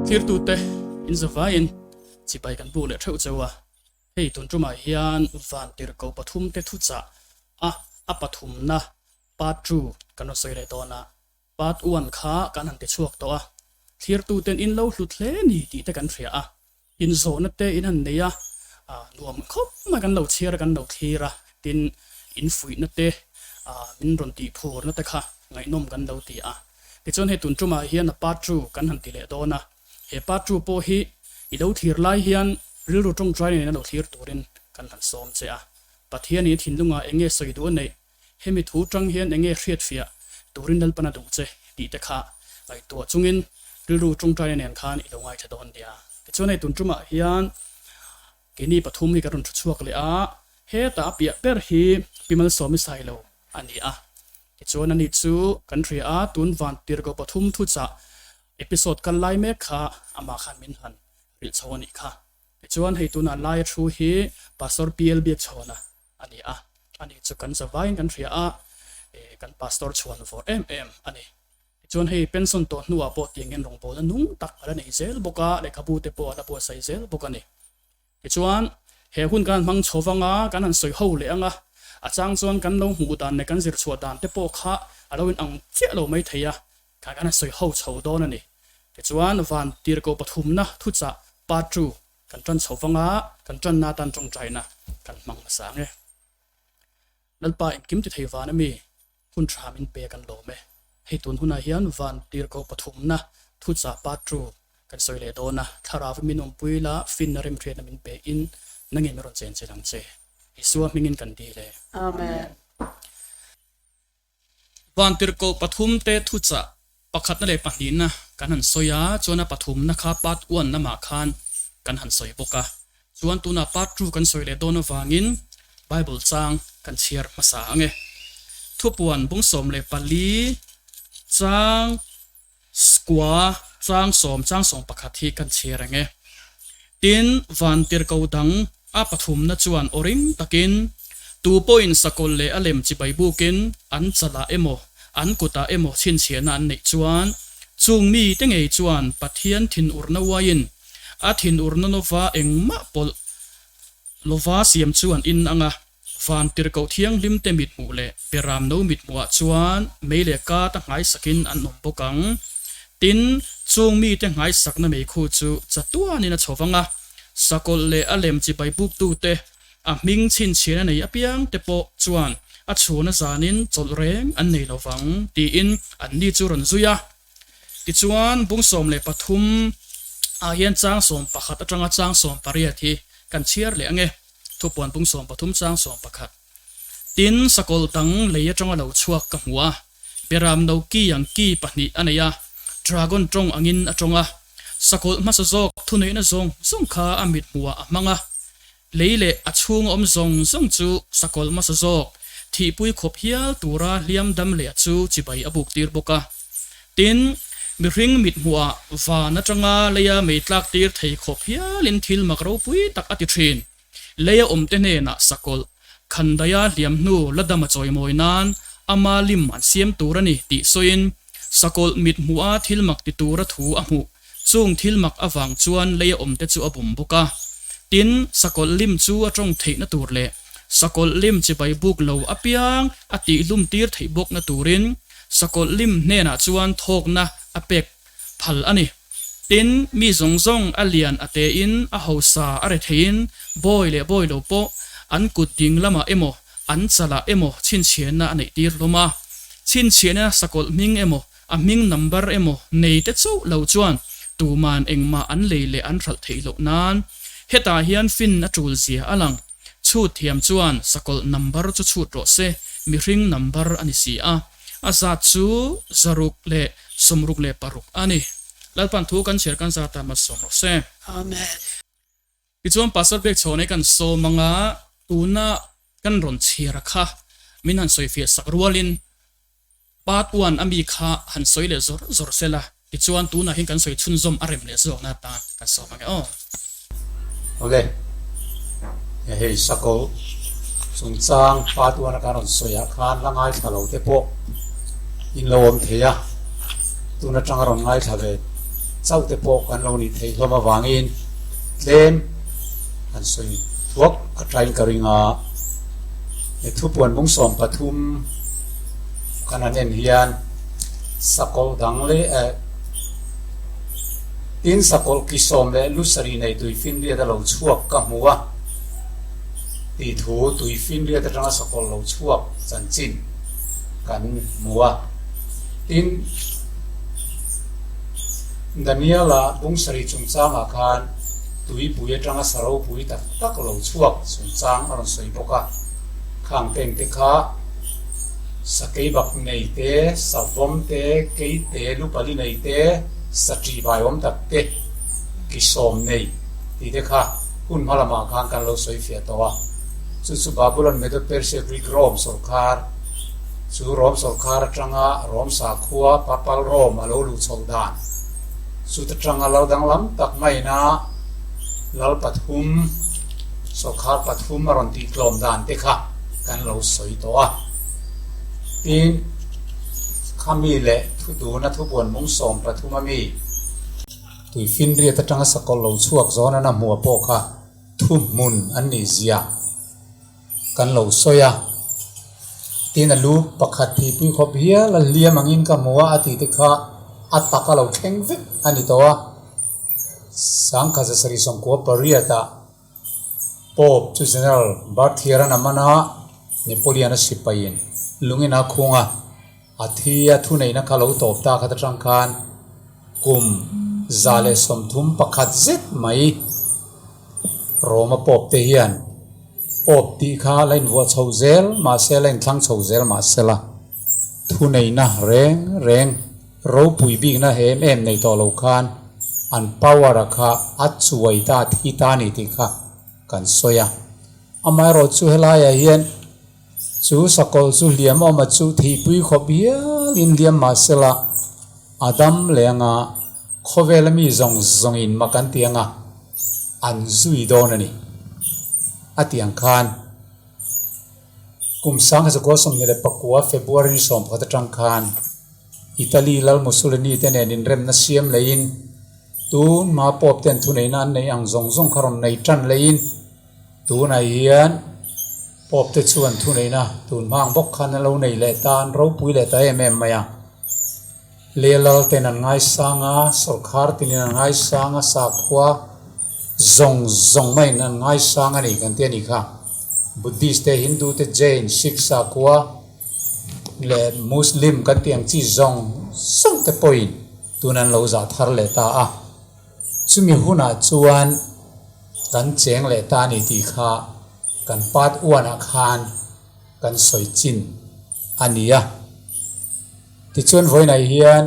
thir tu te in zavain chi pai kan bu le theu chawa hei tun tuma hian Vantirhkoh Pathumna Thuchah a Pathumna part 2 kan soi le tona part 1 kha kan han te chuak to a thir tu ten in lo hlut hle ni ti te kan thria a in zona te in han neya nuam khop ma kan lo chiar kan lo thira tin in fui na te min ron ti phur na te kha ngai nom kan lo ti a ti chon he tun tuma hian a part 2 kan han ti le dona he part 2 po hi I lo thir lai hian ril ru tong trai ne lo thir turin kan han som che a pathian ni thinlunga enge soi du nei hemi thu tang hian enge hriat fia turin dal pana dung che ti te kha ai to chungin ril ru tong trai ne khan I lo ngai tha don dia ti chon he tun tuma hian kini pathum hi karun chuak le a he ta pia per hi Malsawmi Sailo ani a ti chon ani chu country a tun Vantirhkoh Pathumna Thuchah episode kan lai me kha ama khan min han ril chawani kha ti chuan hei tuna lai thu hi Pr.PL Biakchhawna ani a ani chu kan zawain kan thria a kan pastor chuan for ani ti chuan hei pension to nuwa po tiangin rong po nung tak ala nei zel boka le khabu te po ala po sai zel boka ni ti chuan he hun kan mang chowanga kan han soi ho le anga achang chuan kan lo hu dan ne kan zir chhuat dan te po kha alawin ang che lo mai theia kan soi ho chho don ani ti chuan Vantirhkoh Pathumna Thuchah part 2 kan tran chhowanga kan tran na tan tong traina kan mang masange lalpa in kim ti theiwana mi hun thamin pe kan lo me hei tun huna hian Vantirhkoh Pathumna Thuchah part 2 kan soi le dona tharav minom puila finnarim threina min pe in nangin meron chen chelang che isua mingin kan di le amen Vantirhkoh Pathumna Thuchah Pakhatna le Pahnihna kan han soya chuana Pathumna kha part 1 na ma khan kan han soi boka chuan tuna part 2 kan soi le don wangin Bible chang kan chiar masa ange thupuan bungsom le pali chang skwa chang som pakhat hi kan chiar ange tin Vantirhkoh dang a Pathumna chuan oring takin 2 point sakol le alem chi baibukin an chala emo an kuta emo chin chiana an nei chuan chung mi te ngei chuan pathian thin urna wain a thin urna nova engma pol lova siam chuan in anga Vantirhkoh thiang lim te mit mu le peram no mit muwa chuan meile ka ta ngai sakin an nom pokang tin chung mi te ngai sakna mei khu chu chatuan in a chowanga sakol le alem chi bai buk tu te a ming chin chiana nei apiang te po chuan a chuna zanin cholreng an nei lovang ti in an ni chu ron zuya ti chuan bungsom le pathum a hian chang som pakhat atanga chang som paria thi kan chiar le ange thupuan bungsom pathum chang som pakhat tin sakol tang leia tanga lo chuak ka hmuwa beram no ki yang ki pahnih aneya dragon tong angin atonga sakol masazok thunei na zong kha amit muwa amanga leile achung om zong chu sakol masazok thi pui khop hial tura liam dam le chu chibai abuk tir boka tin mi ring mit muwa wa na tanga leya meitlak tir thei khop hial in thil makro pui tak ati thin leya omte ne na sakol khandaya liam nu ladama choi moinan ama lim an siam turani ti soin sakol mit muwa thil mak ti tura thu amu chung thil mak awang chuan leya omte chu abum boka tin sakol lim chu atong theina tur le sakol lim chi bai buk lo apiang ati lum tir thei bok na turin sakol lim ne na chuan thok na apek phal ani tin mi zong alian ate in a hosa are thein boy lo po an kut ding lama emo an chala emo chin chiana nei tir loma chin chiana sakol ming emo a ming number emo nei te chu lo chuan tu man engma an leile an thal thei lo nan heta hian fin na tul zia alang chu thiam chuan sakol number chu chu ro se mi ring number ani si a azat chu zaruk le somruk le paruk ani lalpan thu kan cher kan zata ma somro se amen ichuan pastor Biakchhawna kan so manga tuna kan ron chira kha min han soi fia sakrualin part 1 ami kha han soi le zor sela ichuan tuna hin kan soi chun zom arem le zo na ta kan so manga okay hei sakol sung chang part 1 karon soya khan langai thalo te po in lom theya tuna changaron ngai thave เจ้าเตปกกันเรานี่เทลมาวางอินเลมอันสวยทวกกระไรกระริงาทุบปวนมุงสมปทุมกันนั่นเองเฮียนสกอลดังเลยตินสกอลกิสมเลยลุสรีในตุยฟินเรียดเราชั่วกับมัวตีถูตุยฟินเรียดจังสกอลเราชั่วจันจินกันมัวตินดันเนียละบุงสรีจุงจางอาคารตุยปุยจังสารปุยตักตักเราชั่วจุงจางอารมณ์สวยปกะข้างเต็งเตคะสเกยบักในเตสาวมเตเกยเตลุปลีในเตสตรีบายวมตักเตกิสมในตีเตคะคุณพลมาข้างกันเราสวยเฟียตัวสุบาบุลันเมดเปอร์เซบริกรอมสุรคาร์สุรอมสุรคาร์จังารอมสาขัวปะปลรอมมาโลลุชงดานสุดจังเราดังลำตักไม่นะลลปัทุมสุรคาร์ปัทุมมารอนตีกลมดานเตคะกันเราสวยตัวทีนขามีเละทุดูนัทุบวนมุงสมปทุมมีตุยฟินเรียตจังสกอลเราชวกซ้อนนะมัวโปค่ะทุ่มมุนอันนี้เสียกันเราสวยทีนลูกปักขัดที่ปุยขบเฮียละเลียมังอินกับมัวอาทิตย์ค่ะอัตตะกเราแข็งวิกอันนี้ตัวสังกัดสริสงกัวปริยตาปอบจุดเซนล์บาร์ทีรันอามานะเนโปลียนสิบปีนลุงอินาคงอาทิยาทุนในนักข่าวตบตาขัดจังการกุมซาเลสมทุมปักขัดเจ็ดไม่โรมาปอบเทียนปอบตีขาเล่นหัวเฉาเซลมาเซลเล่นทั้งเฉาเซลมาเซละทุนในนะเร่งเราปุยบิกนะเอ็มในตัวเราคานอันปาวราคาอัดสวยตาที่ตานิติค่ะกันสวยอามารถช่วยลายเฮียนชูสกอลชูเลียมอมาชูที่ปุยขบเฮียลินเลียมมาเซละอาดัมเลียงขบเวลมีจงอินมากันเตียงอันซุยโดนนี่อาเตียงคานกุมสังสกอสมเนเลปกัวเฟบรุยสมพัดจังคานอิตาลีลลมุสลินีเตเนดินเรมนัสเซียมเลยินตูนมาปอบเตนทุนในนั้นในอังจงคารอนในจันเลยินตูนไอเฮียนปอบเตชวนทุนในนะตูนบางบกขันเราในเลตานเราปุยเลตาเอเมมายาเลลลเตนันไงสังอาสุขารตินันไงสังอาสักว่าจงไม่นันไงสังอันนี้กันเตียนี่ค่ะบุตดิสเตฮินดูเตเจนสิกสักว่าเลมุสลิมกันเตียงจีจงเตปอยตูนันเราจะทาร์เลตาจุมีหุนาจวนกันเจงเลตานี่ตีค่ะกันปัดอ้วนอาคารกันสวยจินอันนี้ที่ชวนไว้ในเฮียน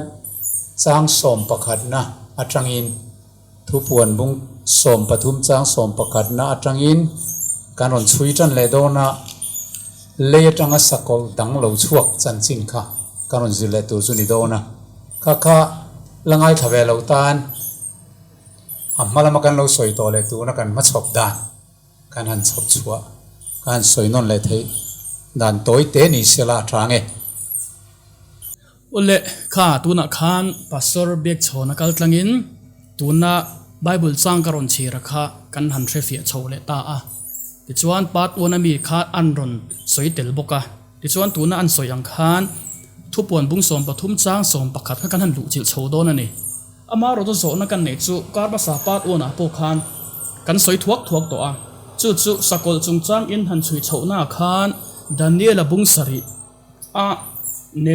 จางสมประคัดนะอัจฉรินทุปวนบุงสมปทุมจางสมประคัดนะอัจฉรินการรอนช่วยจันเลโดนะเลี้ยจังสกอลดังเหลาชวกจันจินค่ะการรอนจิเลตูจุนิโดนะค่ะละไงทเวลาตานมาละมากันเราสวยตัวเลยตัวนักกันมาชอบด่านการหันชอบชัวการสวยนนเลยที่ด่านตัวเตนิเสลาทางอุเล่ข้าตัวนักขานปัสสาวะเบียกโชนักลตังอินตัวน่ะไบเบิลสังการอนชีระข้ากันหันเทฟียโชเลตาติจวนปัดวันมีข้าอันรอนสวยเตลบกะติจวนตัวน่ะอันสวยยังขานทุบปวนบุ้งสมปทุมจางสมปักขัดกันหันลุจิลโชโดนั่นนี่อามาเราจะโจนักกันเนจูการภาษาปัดวันพวกขานกันสวยทวกตัวจู่สกอลจงจางอินหันสวยโชน่าขานดานิเอลบุ้งสรีเ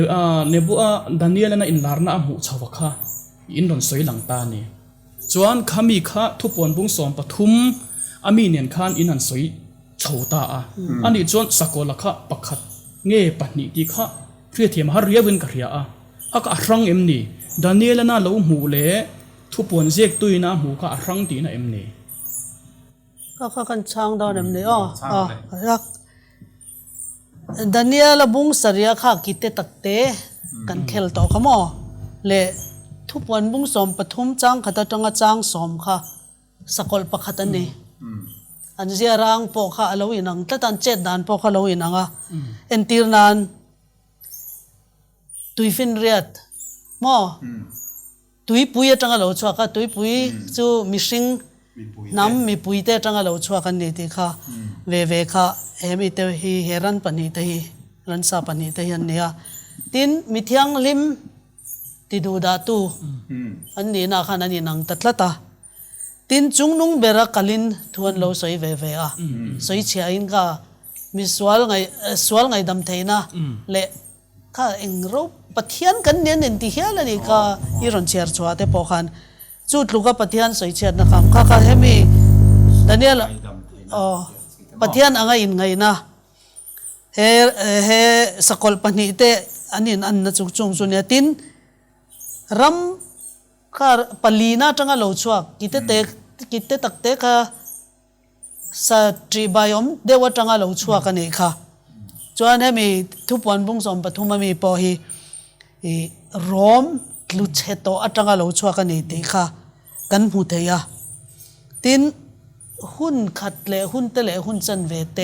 นบัวดานิเอลน่ะอินลาร์น่ะหูชาวข้าอินรอนสวยหลังตานี่จวนขามีข้าทุบปวนบุ้งสมปทุมอามีเนียนขานอินหันสวยโชตาอันนี้จวนสกอลข้าปักขัดเงี้ยปัดนี่ที่ข้าเพื่อเทียมหาเรียวินกระเรียฮักรังเอ็มนี่ดานิเอลน่ะเราหูเล่ทุบปวนเรียกตุยน่ะหูข้ารังตีน่ะเอ็มนี่ก็กันช่างดอนเอ็มนี่รักดานิเอลบุ้งสรีข้ากิเตตักเตกันเคลต่อขโมเล่ทุบวันบุ้งสมปทุมจังขัดจังจางสมค่ะสกอลปะขัดนี่อันเจียรังปอกข้าเราอินังแต่ตันเจ็ดดานปอกข้าเราอินังเอ็นตีร์นัน ตุยฟินเรียดมอ เล่ทุบวันบุ้งสมปทุมจังขัดจังจางสมค่ะสกอลปะขัดนี่อันเจียรังปอกข้าเราอินังแต่ตันเจ็ดดานปอกข้าเราอินังเอ็นตีร์นัน ตุยฟินเรียดมอ เล่ทุบวันบุ้งสมปทุมจังขัดจังจางสมค่ะสกอลปะขัดนี่อันเจียรังปอกข้าเราอินังแต่ตันเจ็ดดานปอกข้าเราอินังเอ็นตีร์นัน ตุยฟินเรียด ตุยปุยจังเราชัวค่ะตุยปุยจูมิสิงน้ำมีปุยเตจังเราชัวกันนี่ที่ค่ะเวค่ะเฮมิเตฮีเฮรันปนิเตฮีรันซาปนิเตฮีอันนี้ตินมิเทียงลิมติดูดาตูอันนี้นะค่ะนั่นนี่นังตัดละตาตินจุงนุงเบรักลินทวนเราสวยเวสวยเชียอินค่ะมีสวลไงดำเทนะเละค่ะเองรูปะเทียนกันเนี่ยนินที่เฮียแล้วนี่ก็อีรอนเชียร์ชัวแต่พอคันจุดลูกก็ปะเทียนสวยเชียร์นะครับค่ะเฮมีดันเนี่ยปะเทียนอะไรอินไงนะเฮสกอลปนิเตอันนี้อันนั้นจุกจงสุนียตินรำค่ะปลีน่าจังเราชัวกิเตตักเตค่ะสตรีบายอมเดวจังเราชัวกันนี่ค่ะจวนให้มีทุกวันบุ้งสมปฐุมมีพอฮีรอมลุเชโตอัจังเราชัวกันนี่ตีค่ะกันหูเทียตินหุ่นขัดเละหุ่นเตะหุ่นจันเวเต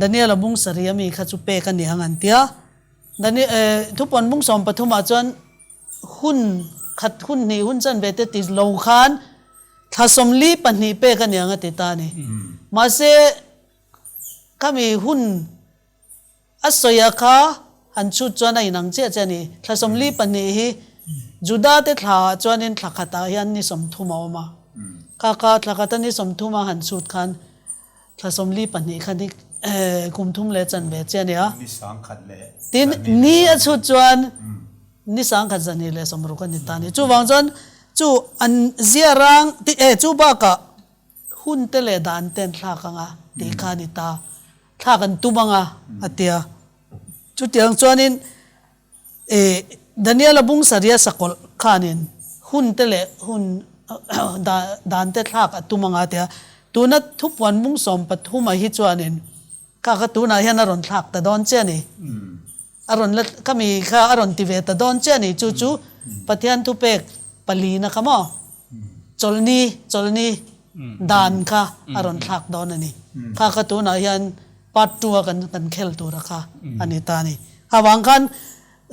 ดันนี้เราบุ้งสรีมีขัดจุเปกันนี่หันเตียดันนี้ทุกวันบุ้งสมปฐุมจวนหุ่นขัดหุ่นนี่หุ่นจันเวเตติโลคานถ้าสมลีปันนี่เปกันนี่หันติตานี่มาเสก็มีหุ่นอัศยค่ะหันชุดจวนในหนังเจ้านี่ถ้าสมลีปันนี่จุดาเตถาจวนินทักขตายันนี่สมทุมามาข้าทักขตานี่สมทุมาหันชุดคันถ้าสมลีปันนี่คันที่กุมทุมเลจันเวเจ้านี่นิสังขัดเลยตินนี่ชุดจวนนิสังขัดจันนี่เลยสมรู้กันนี่ตานี่จู่วางจวนจู่อันเสียรังที่จู่บ้ากะหุ่นเตเลดานเต้นทักงะตีขานิตาถ้ากันตุบังอ่ะอาเตียจุดyangจวนินดันเนียลบุงสเรียสกอลขานินหุ่นเตเลหุ่นดานเตทักตุบังอาเตียตัวนั้นทุกวันบุงสมปฐุมหิจวนินข้าก็ตัวนั้นเห็นอารมณ์ทักแต่ดอนเจนี่อารมณ์ละก็มีข้าอารมณ์ติเวแต่ดอนเจนี่จู่ปฏิยันทุเปกปลีนะครับมั้งจลนีดานค่ะอารมณ์ทักดอนนี่ข้าก็ตัวนั้นเห็นปัดตัวกันเคลตัวนะคะอันนี้ตานี่หาวังกัน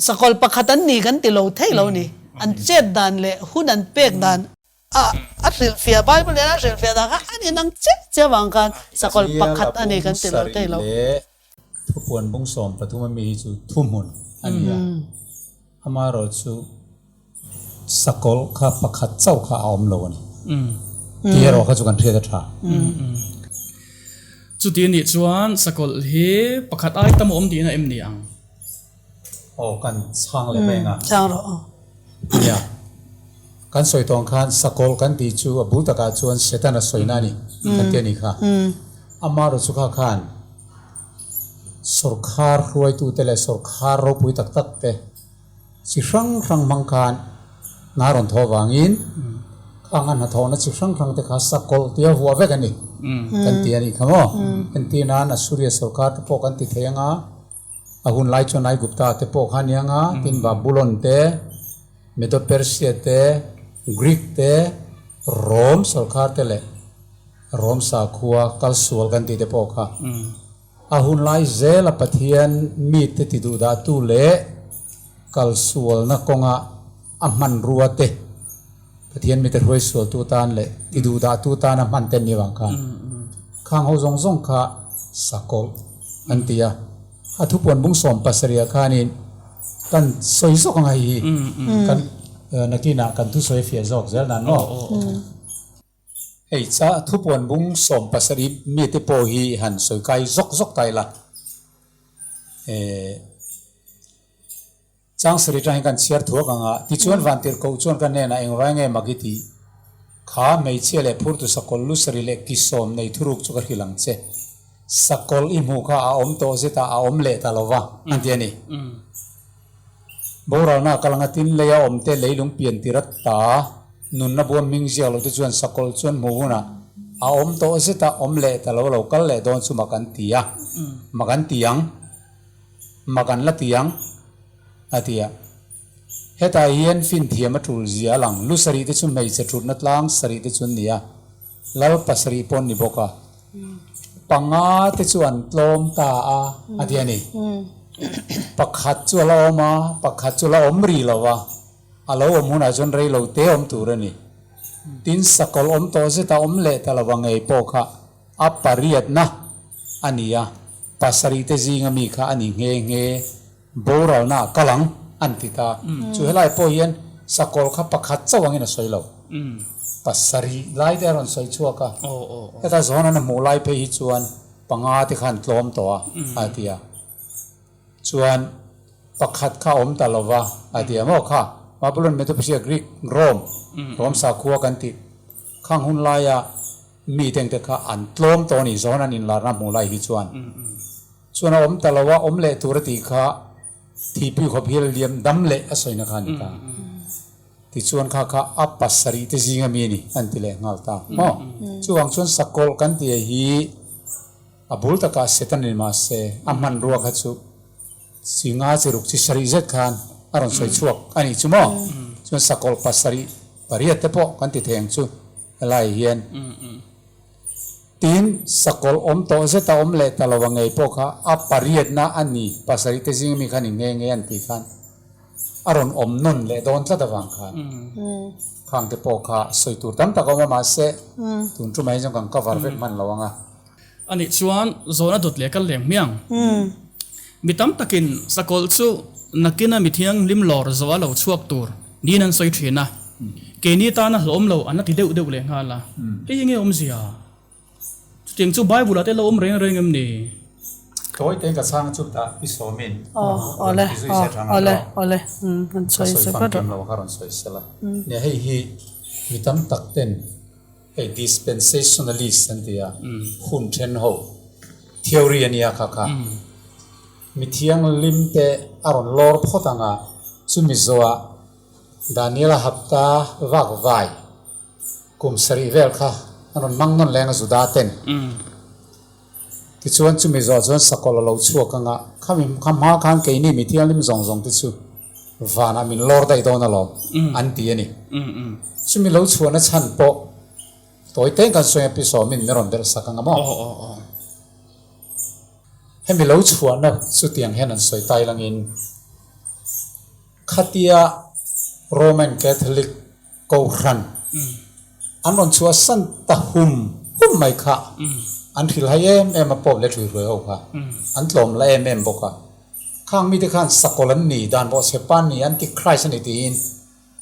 สกอลปะขัตันนี่กันติโลเทโลนี่อันเจ็ดดานเละหุ่นอันเป็กดานอัดเฟียบายไปเลยนะเฟียดาค่ะอันนี้นังเจ็ดวังกันสกอลปะขัดอันนี้กันติโลเทโลทุกวันบุ้งสมปฐุมมีจุทุ่มหุ่นอันนี้อามาเราจุสกอลข้าปะขัดเจ้าข้าอมโลนี่ที่เราข้าจุกันเทียดท่าจุดนี้จวนสกอลเฮประคัดไอตมอมดีนะเอ็มนี่อังโอ้กันช่างเลยไหมงะช่างหรอเนี่ยกันสวยตรงกันสกอลกันตีจูบุตรกาจวนเสตันสวยนั่นนี่กันเทียนี่ค่ะอามาเราสุขขันสุรคาร์รวยตัวเตลสุรคาร์รบปุยตักเตสิรังมังคันงารอนทวังอินข้างอันหัทอนัสิรังเตข้าสกอลเตียหัวเวกันนี่กันตีนี่ครับกันตีนั้นสุริยสุรคาร์ตปกันตีเทียงอาหุ่นไล่ชนไอกุปตาเตปขันยังตินบาบุลอนเตเมโดเปอร์เซียเตกรีกเตโรมสุรคาร์เตเลโรมสาขัวกัลสวลกันตีเตปขันอาหุ่นไล่เซลปะเทียนมีดติดูดาตูเล่กัลสวลนักกงะอามันรัวเตปะเทียนมีแต่รวยสวลตูตานเล่ติดูดาตูตานอามันเต็มมีวังกันข้างเขาซงข้าสกอลอันตียอาทุกวันบุ้งสมปัสเรียขานินกันสวยสกงไงกันนักที่นักกันทุสวยเฟียจอกเจนั่นเนาะเฮ้ยจ้าทุกวันบุ้งสมปัสรีมีแต่โปฮีหันสวยไกจอกไตละจังสริจังกันเชียร์ทั่วกันที่ชวนวันที่เขาชวนกันเนี่ยนะเองว่าไงมากิตีข้าไม่เชื่อเลยพูดถึงสกอลลุสริเล็กกิสมในทุรุกจุกหิลังเชสกอลอิมูข้าอมโตเสตาอมเละตลอดว่าอันเดียนี่โบราณนักกำลังตินเลยอมเตเลยลงเปลี่ยนติรัตตานุนนับวันมิงเสียเราจะชวนสกอลชวนหมูนะอมโตเสตาอมเละตลอดเราก็เลยโดนสุมากันตียมากันตียังมากันละตียังอาทิยาเฮตาเฮียนฟินเทียมาทูเสียหลังลุสรีที่ชุนไม่จะทูนัดลังสรีที่ชุนเนี่ยแล้วปัสรีปนนิบกะปังอาที่ชวนลมตาอาทิยานี่ปักขัดจุลอมาปักขัดจุลอมรีละวะ alo omuna jon rei lo te om turani tin sakol om to zeta om le talawangei pokha apariat na ania pasari te zinga mi kha ani nge boral na kalang antita chu helai po hian sakol kha pakhat chawangin a soilo pasari lai te ron soi chuaka eta zona na mulai pe hi chuan panga ti khan tlom to atia chuan pakhat kha om talawa atia mo kha Babylon Mesopotamia Greek Rome sa khuwa kan ti khang hun laya mi teng te kha an tlom to ni zona nin la na mulai hi chuan chuan om talawa om le turati kha thipi khopil liam dam le asoina khan ta ti chuan kha apasari te zinga mi ni antile ngalta mo chuang chuan sakol kan ti hi abul taka setanin ma se amman ruwa kha chu singa chiruk chi sari zet khan aron soi chuak ani chumo chuan sakol pasari pariat te po kan ti theng chu lai hian tin sakol om to zeta om le talawangei po kha apariat na ani pasari te zinga mi khan nge an ti khan aron om non le don tla dawang khan khang te po kha soi tur tam taka ma se tun tu mai jong kan cover vet man lawanga ani chuan zona dot le kal lem miang mitam takin sakol chu nakina mithiang lim lor zawa lo chuak tur ninan soi thina keni ta na hlom lo anati deu deu le ngala te nge om zia tiang chu bible ate lo om reng reng em ni toy te ka sang chu ta isomin ole an soi se pa do lo karon soi sela ne hei hi mitam takten ei dispensationalist antia hun then ho theory ania kha mithiang limte aron lor photanga chumizoa daniel hapta vai kum sari vel kha aron mangnon lenga juda ten ti chuan chumizoa chuan sakol lo chuakanga khamma khan keini mithiang lim zong ti chu vana min lor dai dona lo an ti ani chumi lo chuana chan po toy ten kan so episode min meron der sakanga mo hemi lo chuana chu tiang hen an soi tai langin khatia roman catholic ko ran anon chua san ta hum mai kha an thil hayem em a pop le thui roi ho kha an tlom la em boka khang mi te khan sakolan ni dan bo sepan ni anti christ ni tin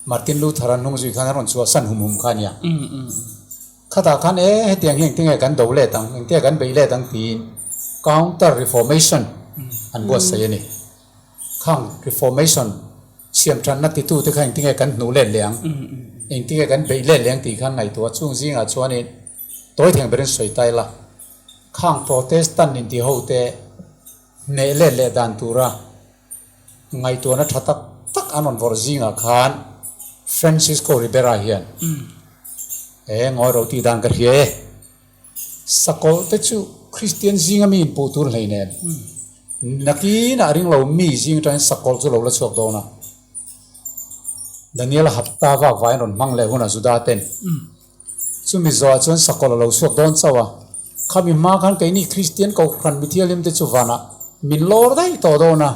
martin luther an hung zui khan anon chua san hum khan ya khata khan he tiang heng tinge kan do le tang eng te kan be le tang tin counter reformation an bo sayani khang reformation siam tran na ti tu te khang tinge kan nu le liang eng tinge kan be le liang ti khan ngai to chung jing a chuani toy theng berin soi tai la khang protestant in ti ho te ne le dan tura ngai to na thatak tak anon vor jinga khan francisco ribera hian ngoi ro ti dan ka hie sakol te chu christian jinga mi pu tur leine nakina ring lo mi jing tan sakol chu lo la chok do na daniel hapta wa vai ron mang le huna juda ten chu mi zo chon sakol lo chok don chawa khami ma khan ke ni christian ko khan mithialim te chu wana min lor dai to do na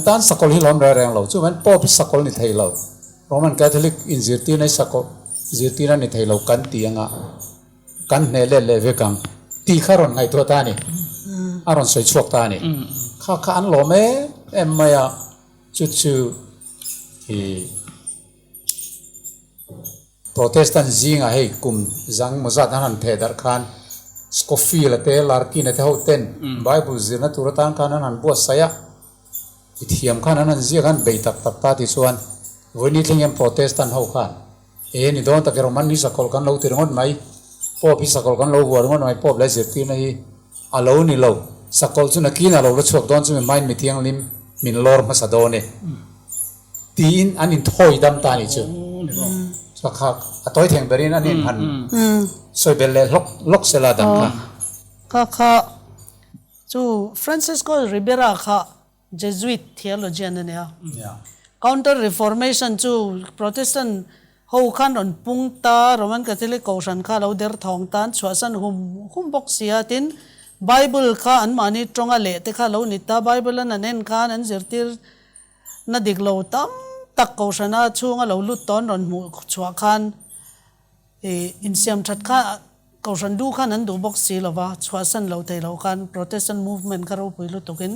tan sakol hi lom reng lo chu man pop sakol ni thei lo roman catholic in zirti nei sakol zirti na ni thei lo kan tianga kan ne le ve kang ti kharon ngai to ta ni aron soi chok ta ni kha an lo me em maya chu hi protestant jinga hei kum jang mozat han the dar khan scofield te larkin te ho ten bible zirna turatan khan han bo saya ithiam khan an zia khan be tak ta ti chuan voni thingem protestant ho khan ni don ta roman ni sakol kan lo tirngon mai pop hi sakol kan lo ngon mai pop le zirti nei alo ni lo sakol chu na kina lo chok don chu mai mithiang lim min lor ma sa do ne tin anin thoi dam ta ni chu kha atoi theng berin anin han soi belle lok sela dam kha chu francisco ribera kha jesuit theologian ne counter reformation chu protestant ho khan on pungta roman catholic ko ran kha lo der thong tan chhuasan hum bok sia tin bible kha an mani tonga le te kha lo ni ta bible an nen khan an zirtir na diglo tam ตักเขาชนะช่วงเราลุดตอนรอนหมู่ชัวคันอินเซียมชัดข้าเขาชันดูข้านั้นดูบอกสีเราว่าชัวสันเราแต่เราคัน Protestant movement ก็เราไปลุดตัวกัน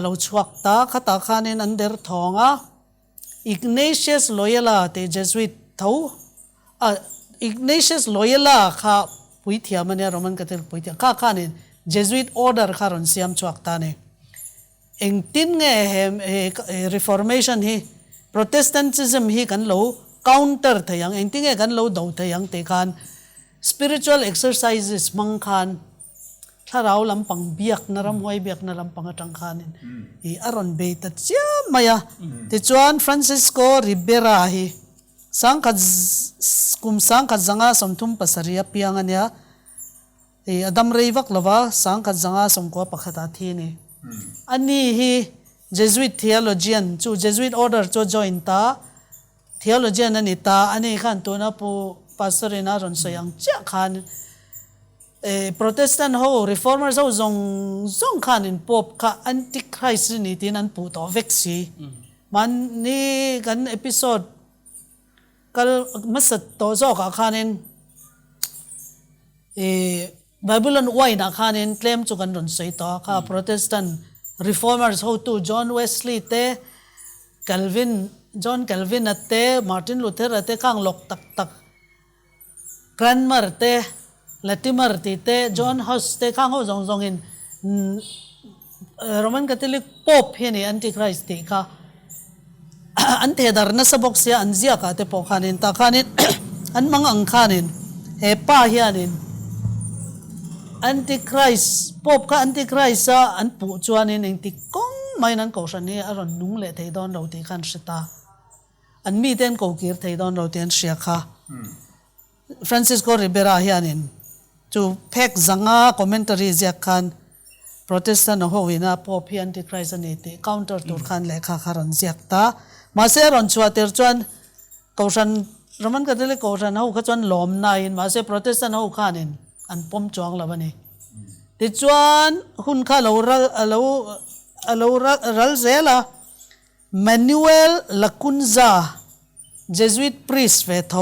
เราชัวตาข้าตาข้าเนี่ยอันเดอร์ทองIgnatius Loyola เต Jesuit เท่าIgnatius Loyola ข้าปุยเทียมันเนี่ยเรามันก็จะปุยเทียข้าเนี่ย Jesuit order ข้ารอนเซียมชัวตาเนี่ยเองตินไงReformation ฮี Protestantism ฮีกันเรา counter เทียงเองตินไงกันเราดูเทียงแต่การ spiritual exercises มังคันถ้าเราลำปังเบียกนารำห้อยเบียกนารำปังจังคันอารอนเบตัดเจ้ามายาที่จวนฟรานซิสโกริเบราฮีสังกัดกุมสังกัดจังอาสมทุมปัสริยพิยังอันเนี้ยอดัมเรย์วักลวะสังกัดจังอาสมกัวปักขตาทีนี่อันนี้ฮี Jesuit theologian จู Jesuit order จู join ตา theologian นั่นนี่ตาอันนี้ขันตัวนับปัสรินารอนสยังเจ้าขันProtestant เขา Reformers เขาส่งขันin Pope ค่ะ Antichrist นี่ที่นั่นปูต่อเวกซีมันนี่กันเอพิโซดก็มัสต่อจอกขันBabylon ไว้นะขันเคลมจุกันรอนใส่ต่อค่ะ Protestant Reformers เขาตู้ John Wesley เต้ Calvin John Calvin เต้ Martin Luther เต้ข้างหลกตักCranmer เต้Latimer ติเต้ John Huss เต้ข้างเขาจงอินRoman Catholic Pope เฮนี่ Antichrist ติค่ะอันเทดาร์นัสบอกเสียอันเสียค่ะเต้ปอขานินตาขานินอันมังอังขานินเฮป้าเฮียนิน Antichrist Pope ค่ะ Antichrist อันปูจวนนินเองติกงไม่นั้นเขาฉันนี่อารมณ์นุ่งเละเทดอนเราติขันสิตาอันมีเต้นเขาเกียร์เทดอนเราเต้นเสียค่ะ Francisco Ribera เฮียนินจูเพกจังอาคอมเมนต์รีเซียคัน Protestant หัววินาพอพี่ Antichrist นี่ติ counter ตัวคันเลขาคารอนเซียตามาเสียรอนชัวเตอร์จวนเขาฉันเรามันก็จะเรียกเขาฉันเขาขจวนหลอมนายมาเสีย Protestant เขาขานินอันปมจวงละวันนี้ติจวนหุ่นข้าเรารัลเซล่ะ Manuel Lacunza Jesuit priest เวท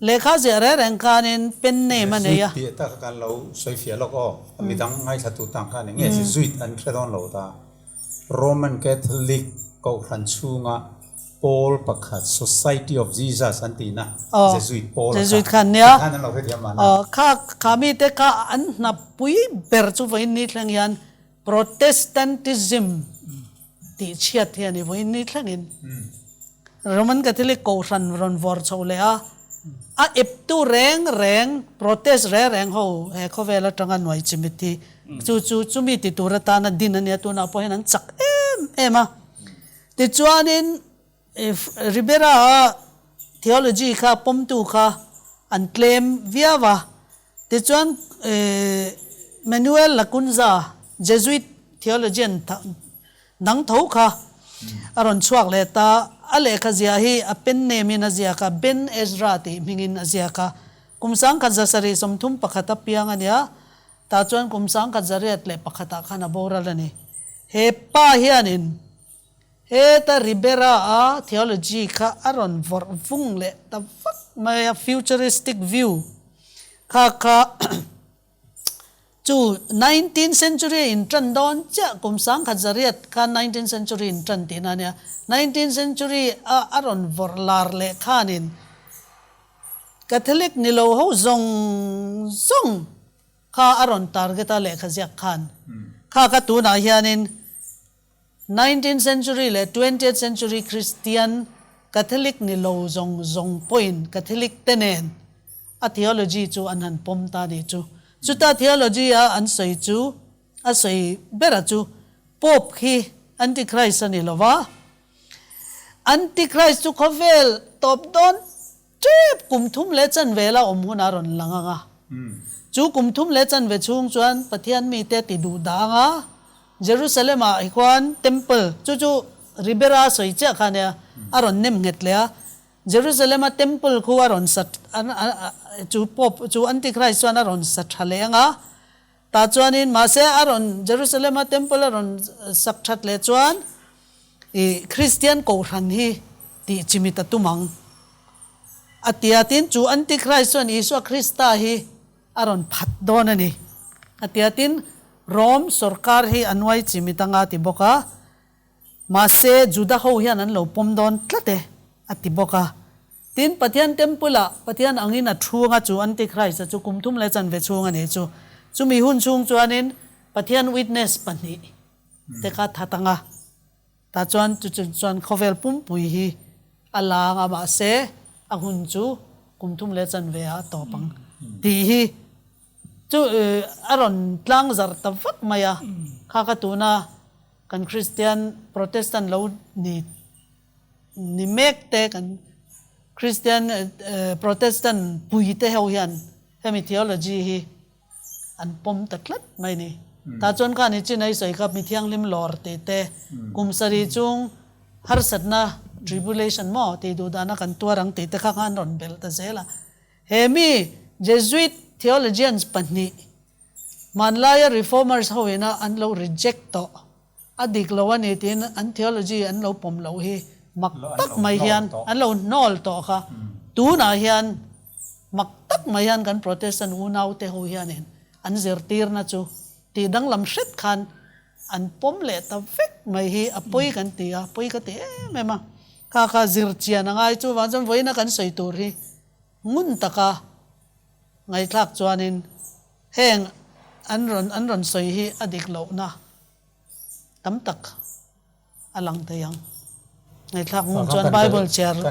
เลขาเสียแรงการเองเป็นเนมันเนี่ย เปียตาการเราใช้เฟียแล้วก็มีตั้งให้ชัดตุตังกันเนี่ยสิจุดอันเคยต้องเราตา Roman Catholic ก็ขันชูงะ Paul ปักขัด Society of Jesus อันตีนะ Jesuit Paul ขันเนี่ยขันนั้นเราเคยเรียนมานะข้ามีแต่ข้าอันนับปุยเปิดจูไว้นี่ทั้งยัน Protestantism ที่เชียดที่นี่ไว้นี่ทั้งนี้ Roman Catholic ก็ขันรอนวอร์ชาวเลยเอฟตูแรงprotest แรงเขาเวลาจังกันหน่วยจิมิตีจูมิติตัวตานะดินเนี่ยตัวน่าพอเห็นนั้นจักมาแต่จวนนี้ริเบราtheology ค่ะปมตูค่ะอันเคลมวิาวะแต่จวนManuel Lacunza Jesuit theologian นังเท่าค่ะอารอนชวกเลตาอะไรข้าเสียฮีเป็นเนมินาเสียค่ะเป็นเอสราติมิงินเสียค่ะคุมสังกัดจะสรีสมทุมปักขัตเปียงอันเนี้ยตาจวนคุมสังกัดจะเรียดเลยปักขัตขันบอรัลนี่เฮป้าเฮียนินเฮตาริเบราtheologyค่ะอารอนฟุ้งเลยแต่ฟักมา futuristic view ค่ะจู 19th century อินทรันดอนจะกุมสังขัดจริยค่ะ 19th century อินทรันตีนั่นเนี่ย 19th centuryอารอนวอร์ลาร์เลขานินคาทอลิกนิโลเขาซงข้าอารอนทาร์เกตเลขาเสียขันข้ากระตูนอาเฮียนิน 19th century และ 20th century Christian คาทอลิกนิโลซง point คาทอลิกเตเนนtheology จูอันนั้นปมตาดีจูจุดtheologyอันสวยจูอันสวยเบราจูป๊อปฮี Antichrist นี่หรอวะ Antichrist จูเขาเวลตบโดนเจ็บกุมทุ่มเลจันเวลาอมหุนารอนหลังอ่ะจูกุมทุ่มเลจันเวชุงจวนปะเทียนมีเตติดูดังอ่ะเยรูซาเล็มอีกวันเทมเพิลจูริเบราสวยเจ้าค่ะเนี่ยอารอนเนมเง็ดเลยเยรูซาเล็มเทมเพิลคู่อารอนสัตจูป๊อปจูอันติคไรส์วันอารอนสัตทะเลงอ่ะตาจวนินมาเสอารอนเยรูซาเล็มเทมเพิลอารอนสัตทะเลจวน คริสเตียนโกรันฮีติจิมิตตุมังอติอาตินจูอันติคริสต์อิสวคริสตาฮีอารอนพัดโดนนี่อติอาตินรอมสรการฮีอันไว้จิมิตังอาติบกามาเซจุดาเขาเฮียนั้นเราปมโดนตละเตอติบกาตินปะเทียนเต็มปุละปะเทียนอังอินอัดชูงาจูอันติคริสต์จูกุมทุมเลจันเวชูงอันนี้จูมีหุ่นชูงจูอันนี้ปะเทียนวิทเนสปันนี้เตกาทัตังาตาจวนจวนเขาเวลปุ่มปุยฮีอัลลางอามาเซอังหุ่นจูกุมทุมเลจันเวอาต่อปังดีฮีจูอารอนลังซาร์ตฟักมายาข้ากตูนากันคริสเตียนโปรเตสแตนต์เรานี่เมกเตกันคริสเตียนโปรเตสแตนต์ปุยเตเฮายันเฮมิเทโอโลจีฮีอันปมตัดลัดไม่นี่ตาจนกันนี่จีนไอใส่กับมิเทียงลิมลอร์เตกุมสรีจุงฮาร์สัตนา tribulation มอเตดูดานักันตัวรังเตข้างอันรอนเบลตาเซล่ะเฮมิเจสุอิตtheologians ปันนี้มันลาย reformers เขาเองนะอันเรา reject ต่ออดีตเราวันนี้ที่อัน theology อันเราปมเราเฮมักตักไม่เฮียนอันเรานอลต่อค่ะตูน่าเฮียนมักตักไม่เฮียนกัน protestant อูน่าเตเขาเฮียนเองอันเซอร์ตีร์นะจูตีดังลำเสร็จคันอันปมเละตาเฟกไม่เฮอปุยกันตีอปุยกันตีไม่มาข้าข้าซิร์เชียนง่ายจูวันจันไว้นักกันใส่ตัวรีงุนตะกาไงทักจวนินแห้งอันรอนสวยฮีอดีตเหล่านะตั้มตักอลังเตียงไงทักมุนจวนไบเบิลเชียร์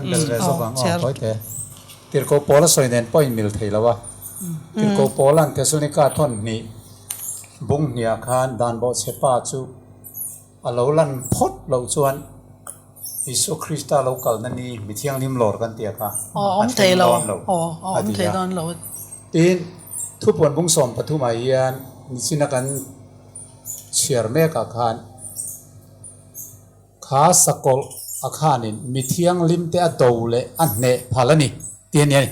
เชียร์ติร์โกโปละสวยเน้นป้อยมิลเทลวะติร์โกโปลันเทสุนิกาทอนนี่บุ้งเนียคานดานโบเชปาจูอลาวลันพดเหล่าจวนอิสุคริสต์เราเก่านั่นนี่มิเทียงลิมลอร์กันเตียค่ะอมเทลอมเทลอนเราทีนทุบปนบุ้งสมปฐุมายานนิสินักันเชียร์เมกอาคารข้าสกอลอาคารนี่มิเทียงลิมเตอโตเลอันเนพาลนี่เตียนยัย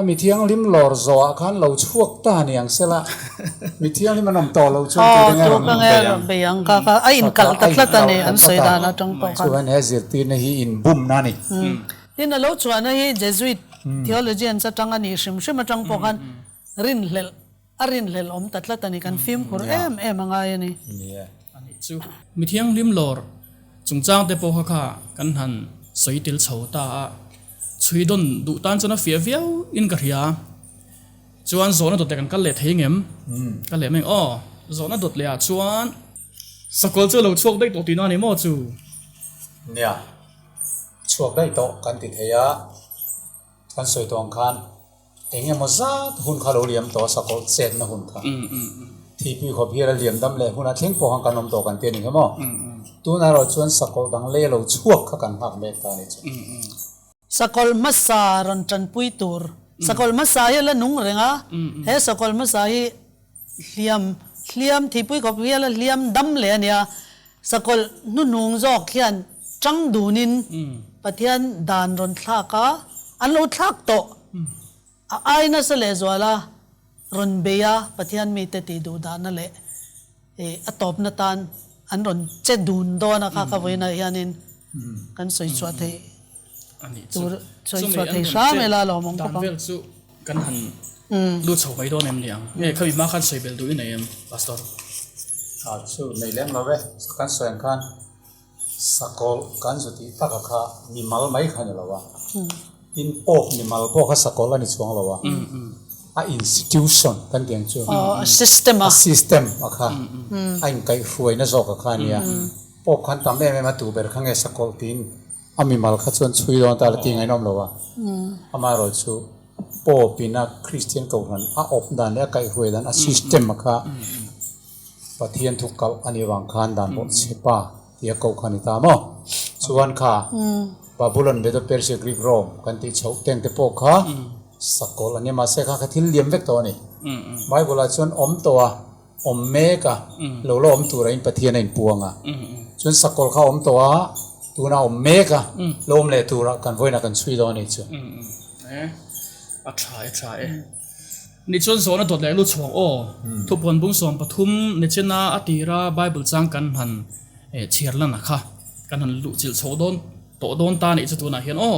มิเทียงลิมลอร์โซอาคารเราชวกตาเนี่ยงเสละมิเทียงลิมมันนำต่อเราชวกตัวยังไงเราเบียงก็ไอ้อินกัลตัดละตานี่อันสวยดานะจังปอกันชวนเฮซิตีนฮีอินบุมนั่นนี่ที่นั่นเราชวนให้เจสุอิตtheology อันจะจังอันนี้ชิมจังปอกันรินเลลอมตัดละตานี่กันฟิล์มคุรมังไงนี่อันนี้จูมิเทียงลิมลอร์จุงจางเตปอค่ะกันหันสวยติลเฉาตาช่วยดนดูตันจนเฟียอินกระเฮียจวนโซนดดแต่กันเละเทงเอ็มกันเละไม่อ้อโซนดดเลยจวนสกอลจะเราช่วงได้ตัวตีนนี่มั่วจูเนี่ยช่วงได้โตกันติดเฮียกันสวยตรงคันเองยังมาซาหุ่นคาโรเลียมตัวสกอลเซนนะหุ่นค่ะที่พี่ขอพี่เราเลียมดำเลยหุ่นอาทิ้งพอหังกันนมโตกันเตียนอีกมั้งตัวนั้นเราชวนสกอลดังเล่เราช่วงข้ากันหักเมตตานี่จ้ะสกอลมัสซารันจันปุยตูร์สกอลมัสซาเฮละนุ่งเริงอ่ะเฮสกอลมัสซาเฮเลียมที่ปุยกับเฮละเลียมดำเลยเนี่ยสกอลนุ่งจอกเขียนจังดูนินปะเทียนดานรอนทักอันเราทักโตไอ้นั่นเสลจวลารอนเบียปะเทียนมีแต่ตีดูดานนั่นแหละอตบนัตันอันรอนเจดูนโดนะคะกับเวนัยยันินกันสวยสวดอันนี้สวยสวดที่ช้าเวลาเรามองตามเวลจูกันหันดูชาวไปโดนเอ็มเลียงเนี่ยเขามีมาคันสวยเบลดูอินเอ็มพาสตอร์สู้ในเรื่องเราเว้กันสวยกันสกอลกันสุดที่ตักข้ามีมัลไม่ขันเราวะอินโป๊กมีมัลโป๊กข้าสกอลอันนี้ช่วงเราวะinstitution กันเดียงจูsystem อะค่ะไอ้ไก่ฟวยนั่นสอกข้าเนี่ยโป๊กขันตามได้ไม่มาตูเบอร์ข้างไอ้สกอลทีนอามีมัลข้าชวนช่วยโดนตาละทีไงน้องเราวะอามาเราชูโป๊ปีนักคริสเตียนเก่าหันอบด้านเนี่ยไก่ฟวยด้านsystem อะค่ะปะเทียนทุกเก่าอันนี้วางขันด้านบนเชป้าที่เก่าขันนี่ตามอ่ะส่วนค่ะบาบูลอนเบดเปอร์เซียกรีกโรมกันที่เช่าเต็งเตโปค่ะสกอลอันนี้มาเสกค่ะที่เลี้ยมเวกตัวนี่ไบเบิลชวนอมตัวอมเมกะโลโลอมตัวอะไรปะเทียนในปวงอ่ะชวนสกอลเข้าอมตัวตัวน่าอมเมกะโลมเลตัวกันไว้นักกันช่วยตัวนี่จ้ะใช่นี่ชวนโซนตัวแรกรู้ช่วงโอ้ทุกคนบุ้งสมปฐุมในเชน่าอติระไบเบิลจังกันหันเชียร์แล้วนะคะ กันหันลุจิลโชโดนโตโดนตานี่จะตัวน่ะเห็นอ้อ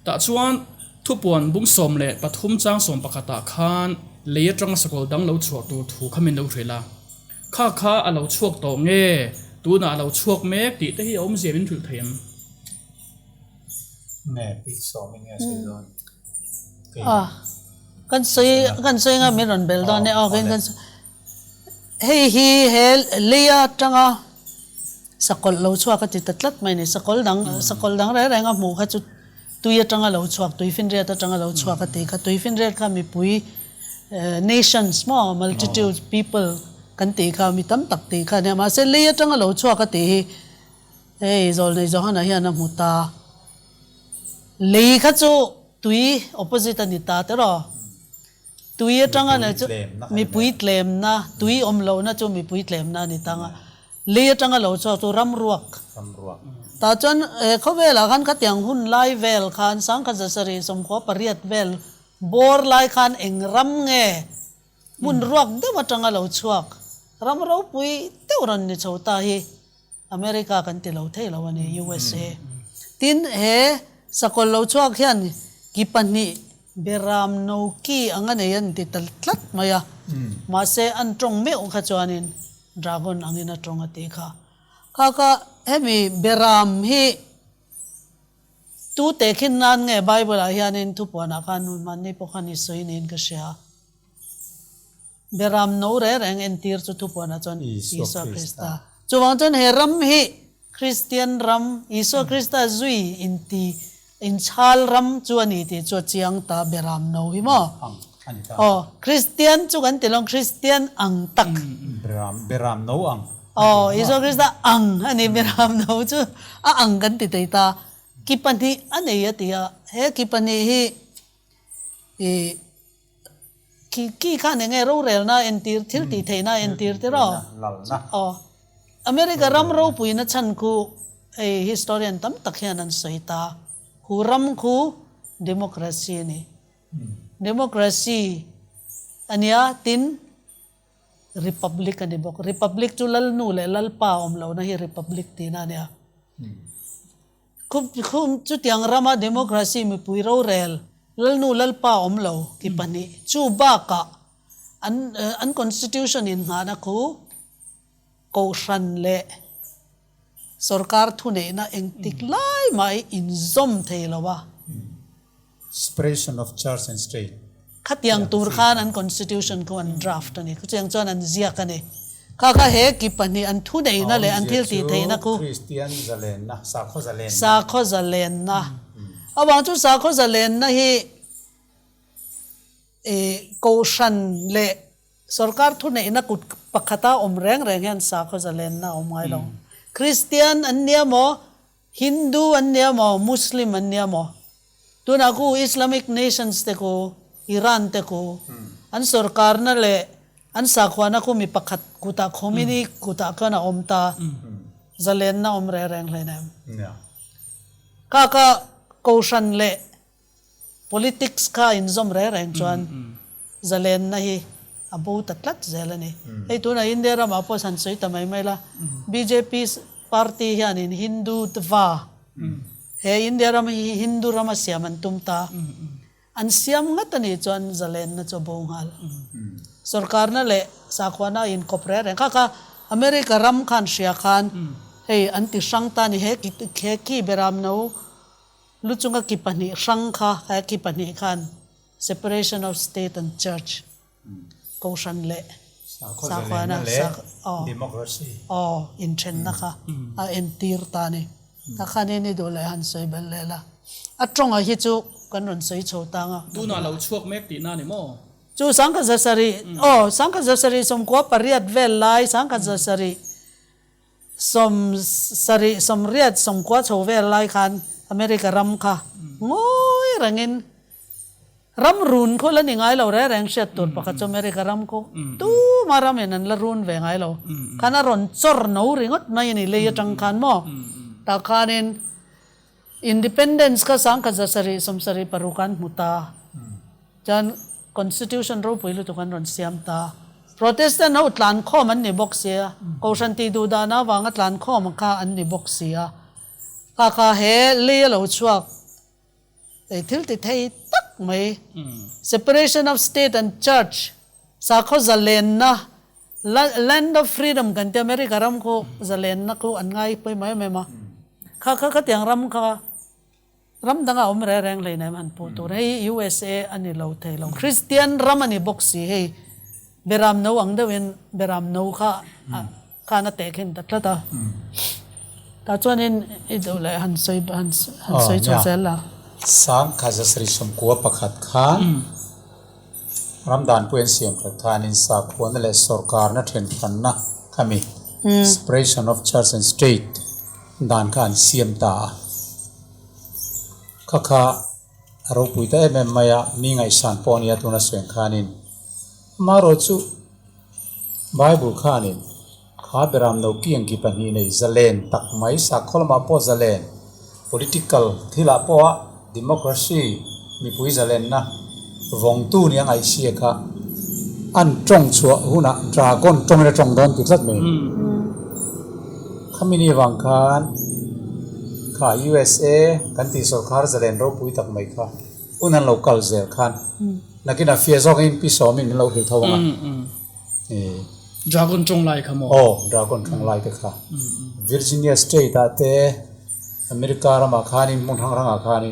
แต่ชวนทุบปวนบุ้งสมเละปฐุมจ้างสมปกตาคานเลี้ยจังสกอลดังเราชวกตัวถูกขมิ้นเราเทละข้าเราชวกโตเง่ตัวน่ะเราชวกเมกติแต่ที่อมเสียเป็นถือเทียมแม่ปีสองเนี่ยสุดยอดกันซอยงามีรอนเบลตอนนี้กันเฮ้เลียจังสกอลเราชวกก็ติดตัดไม่เนี่ยสกอลดังแรงๆหมูเขาจุดตุยจังเราชวกตุยฟินเรียจังเราชวกก็ติดตุยฟินเรียก็มีปุยnations small multitude people กันตีเขามีตั้มตักตีเขาเนี่ยมาเสลียจังเราชวกก็ติเฮ้จอลในจอหันอะไรนะมุตาลีข้าจูตุย opposite นิตาเตอร์ตุยจังอะไรจูมีปุยเตลมนะตุยอมเรานะจูมีปุยเตลมนะนิตังลีจังเราชวกตัวรำรวกแต่จนเขาเวลาคันขัดอย่างหุ่นไล่เวลคันสังกัดจะสรีสมขวปริยัติเวลบอร์ไล่คันเองรำเงบุญรวกเดี๋ยวจังเราชวกรำเราปุยเดี๋ยวรันนี่ชาวตาฮีอเมริกากันติเราเทเราวันนี้ USA ตินสกอลเราชวกเฮียนกิปันนี่เบรามโนกีอังกันยันติดตัดมายามาเซอันตรงไม่องค์ขจวนินดราก้อนอังกินตรงอติข้าก็มีเบรามฮีตูเตคินนันไงไบเบิลอาเฮียนินทุปวนาการนุมันนี่พวกขันอิสวยนินก็เชียเบรามโนเรแรงเอ็นทีร์ทุปวนาจนอิสวคริสต์จวนจนเฮรัมฮีคริสเตียนรัมอิสวคริสต์จุยอินทีอินชาลรัมจวนนี่ที่จวดเชียงตาเบรามโนฮิโมคริสเตียนจุกันติลงคริสเตียนอังตักเบรามโนอังอิสวคริสต์อังอันนี้เบรามโนจูอังกันติดตากิปันที่อันนี้ที่กิปันนี้กี่ข้าเนี่ยไงเราเรียนนะเอ็นทีร์ทิลตีเทน่าเอ็นทีร์ที่เราอเมริการำเราปุยนัชันคูฮิสตอรียนตั้มตักเฮียนันสวยตาคูรำคูเดโมคราซีนี่เดโมคราซีอันนี้ตินริพับลิกอันนี้บอกริพับลิกจุลลนูเลลป้าอมเรานะฮีริพับลิกตีน่าเนี่ยคุมจุดยังรามาเดโมคราซีมีปุยเราเรลลนูลลป้าอมเรากิปันนี้จูบ้ากะอัน constitution อินหานะคูโกชันเล่สรการทุนเองนะเองติกไล่ไม่อินซอมเทลวะ separation of church and state ขัดยังตุรกานัน constitution ก็อัน draft นี่คือยังจวนอันเสียกันนี่ข้าเฮกิปันนี่อันทุนเองนะเลยอันที่ตีเทนะคูคริสเตียนจะเลนนะสาโคจะเลนนะเอาบางจุดสาโคจะเลนนะฮีโกชันเล่สรการทุนเองนะกุดปักขตาอมแรงยันสาโคจะเลนนะอมไงลงคริสเตียนอันเนี้ยโมฮินดูอันเนี้ยโมมุสลิมอันเนี้ยโมตัวนักูอิสลามิกเนชั่นส์เตกูอิหร่านเตกูอันสรการนั่นแหละอันสักวันนักูมีปักขัดกุตาคอมินีกุตาก็น่าอมตาจะเล่นน่าอมแรงเลยนะก็โกชันเล่ politics ก็อินซอมแรงจวนจะเล่นนะฮีอาบูตัดลัดเจลนี่ไอ้ตัวนั้นอินเดียรามาพอสันสวยทำไมไม่ล่ะ BJP party ยันฮินดูทว่าเฮ้อินเดียรามาฮินดูรามาเสียมันตุ้มตาอันเสียมงัดนี่จวนจะเล่นนะจวบงฮัลสรการนั่นแหละสักวันน่ะอินคอปเรตข้าอเมริการำขันเสียขันเฮ้อันที่สังตานี่เฮ้กี่เบรามนูลุจุงกับกิปันนี่สังข้าเฮ้กิปันนี่ขัน separation of state and churchโกชันเละสาขวานะดิโมคราซีอินเทนนะคะเอ็นทีร์ตานี่ถ้าคันนี้ดูเลยหันสวยเบลเลยละตรงฮิจูกันนนสวยโชตังดูน่าเราชวกเมกตีน่านี่โมจูสังกัจสรีสังกัจสรีสมกว่าปริยัติเวลไลสังกัจสรีสมเรียดสมกว่าโชเวลไลคันอเมริการำค่ะงอยแรงเงินรำรุนคนละนี่ไงเราแรงเสียตุนปะกัจอเมริการำก็ตู้มารำเห็นนั้นละรุนเวงไงเราขณะรอนจอร์นูริงดไม่นี่เลยจังคันมั้งตาคานินอินดิเพนเดนซ์ก็สังกัจสรีสมสรีปรุกันมุตาจัน constitution เราพูดลุตุกันรอนเสียมตา Protestant เอาตลานข้อมันนี่บอกเสียโกชันตีดูดานะวางตลานข้อมันข้าอันนี่บอกเสีย ข้าเฮเลี้ยเราชัวแต่ทิลติไทยตักไหม separation of state and church สาเขาจะเล่นนะ land of freedom กันที่อเมริการำเขาจะเล่นนะเขาอันง่ายไปไหมไม่มาข้าเตียงรำข้ารำดังเอาไม่แรงเลยนะมันพูดตัวให้ USA อันนี้เราเทเราคริสเตียนรำอันนี้บอกสิให้เบรามโนอังเดวินเบรามโนข้าน่าเตะขึ้นตัดละแต่จวนนี้อีดูเลยหันสวยจนเสร็จละสังขจะสริสมกัวประคัดขานรำดานเพื่อนเสียงประธานินสักวันเลยสรการนัดเห็นกันนะขมิ separation of church and state ด่านการเสียมตาข้าเราปุยแต่เอ็มมายามีไงสันปอนียตุนเสียงขานินมาโรจูไบเบิลขานินข้าเบรามโนกี้ยังกิปันฮีในจะเล่นตักไม่สักคนมาพอจะเล่น political ที่ละพอ democracy มีปุยจะเล่นนะวงตู้เนี่ยไงเสียค่ะอันจงชัวหุ่นอะดราก้อนจงเลยจงโดนติดสัตว์มั้ยขามินีวังคานข้า USA กันที่สรการจะเล่นเราปุยตักไม่ค่ะอุนัน local เซลคันนักกินอาเฟียซอกอินพิโซมินเราเห็นท้องดราก้อนจงไล่ขโมยดราก้อนจงไล่เถอะค่ะ Virginia State อาเต้อเมริการามาคานิมุนทางรังอาคานิ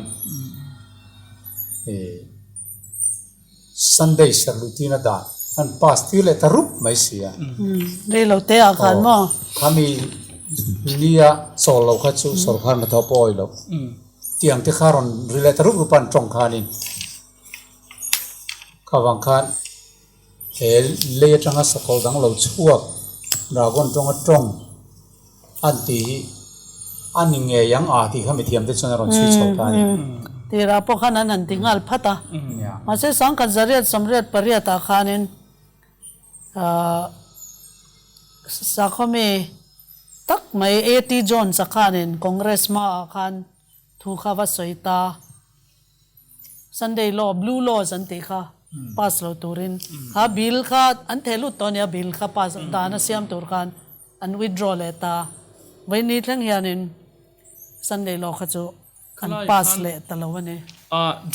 Sunday SerhLuihtirnaดาอันพาสติเลตรุปไม่เสียเรื่องเราเตะอาคารมั้งข้ามีเลียโซลเราคัดสูโซลคานมาทอปอยเราเตียงที่ข้ารอนเรื่องเลตรุปรูปันจงคานิข้าวังคานเลี้ยจังสกอลดังเราชั่วดราก้อนจงอันที่อันนี้เงยยังที่ข้ามีเทียมที่ชนรอนชีชาวไทยที่เราพวกนั้นนั่นติงอัลพัตตามาเสสังกัดจริตสำเร็จปริยัติอาคารนินสักมีตักไม่80 จอนสักคานินคอนเกรสมาอาคารถูกข้าวัดสวยตา Sunday law blue law สันติค่ะ pass เราตัวรินข้าบิลข้าอันเทลุตตอนนี้บิลข้า pass ตาหน้าเสียมตัวกันอัน withdraw เลยตาวันนี้ทั้งเฮียนิน Sunday law ข้าจะอัน pass เลยตลอดวันนี้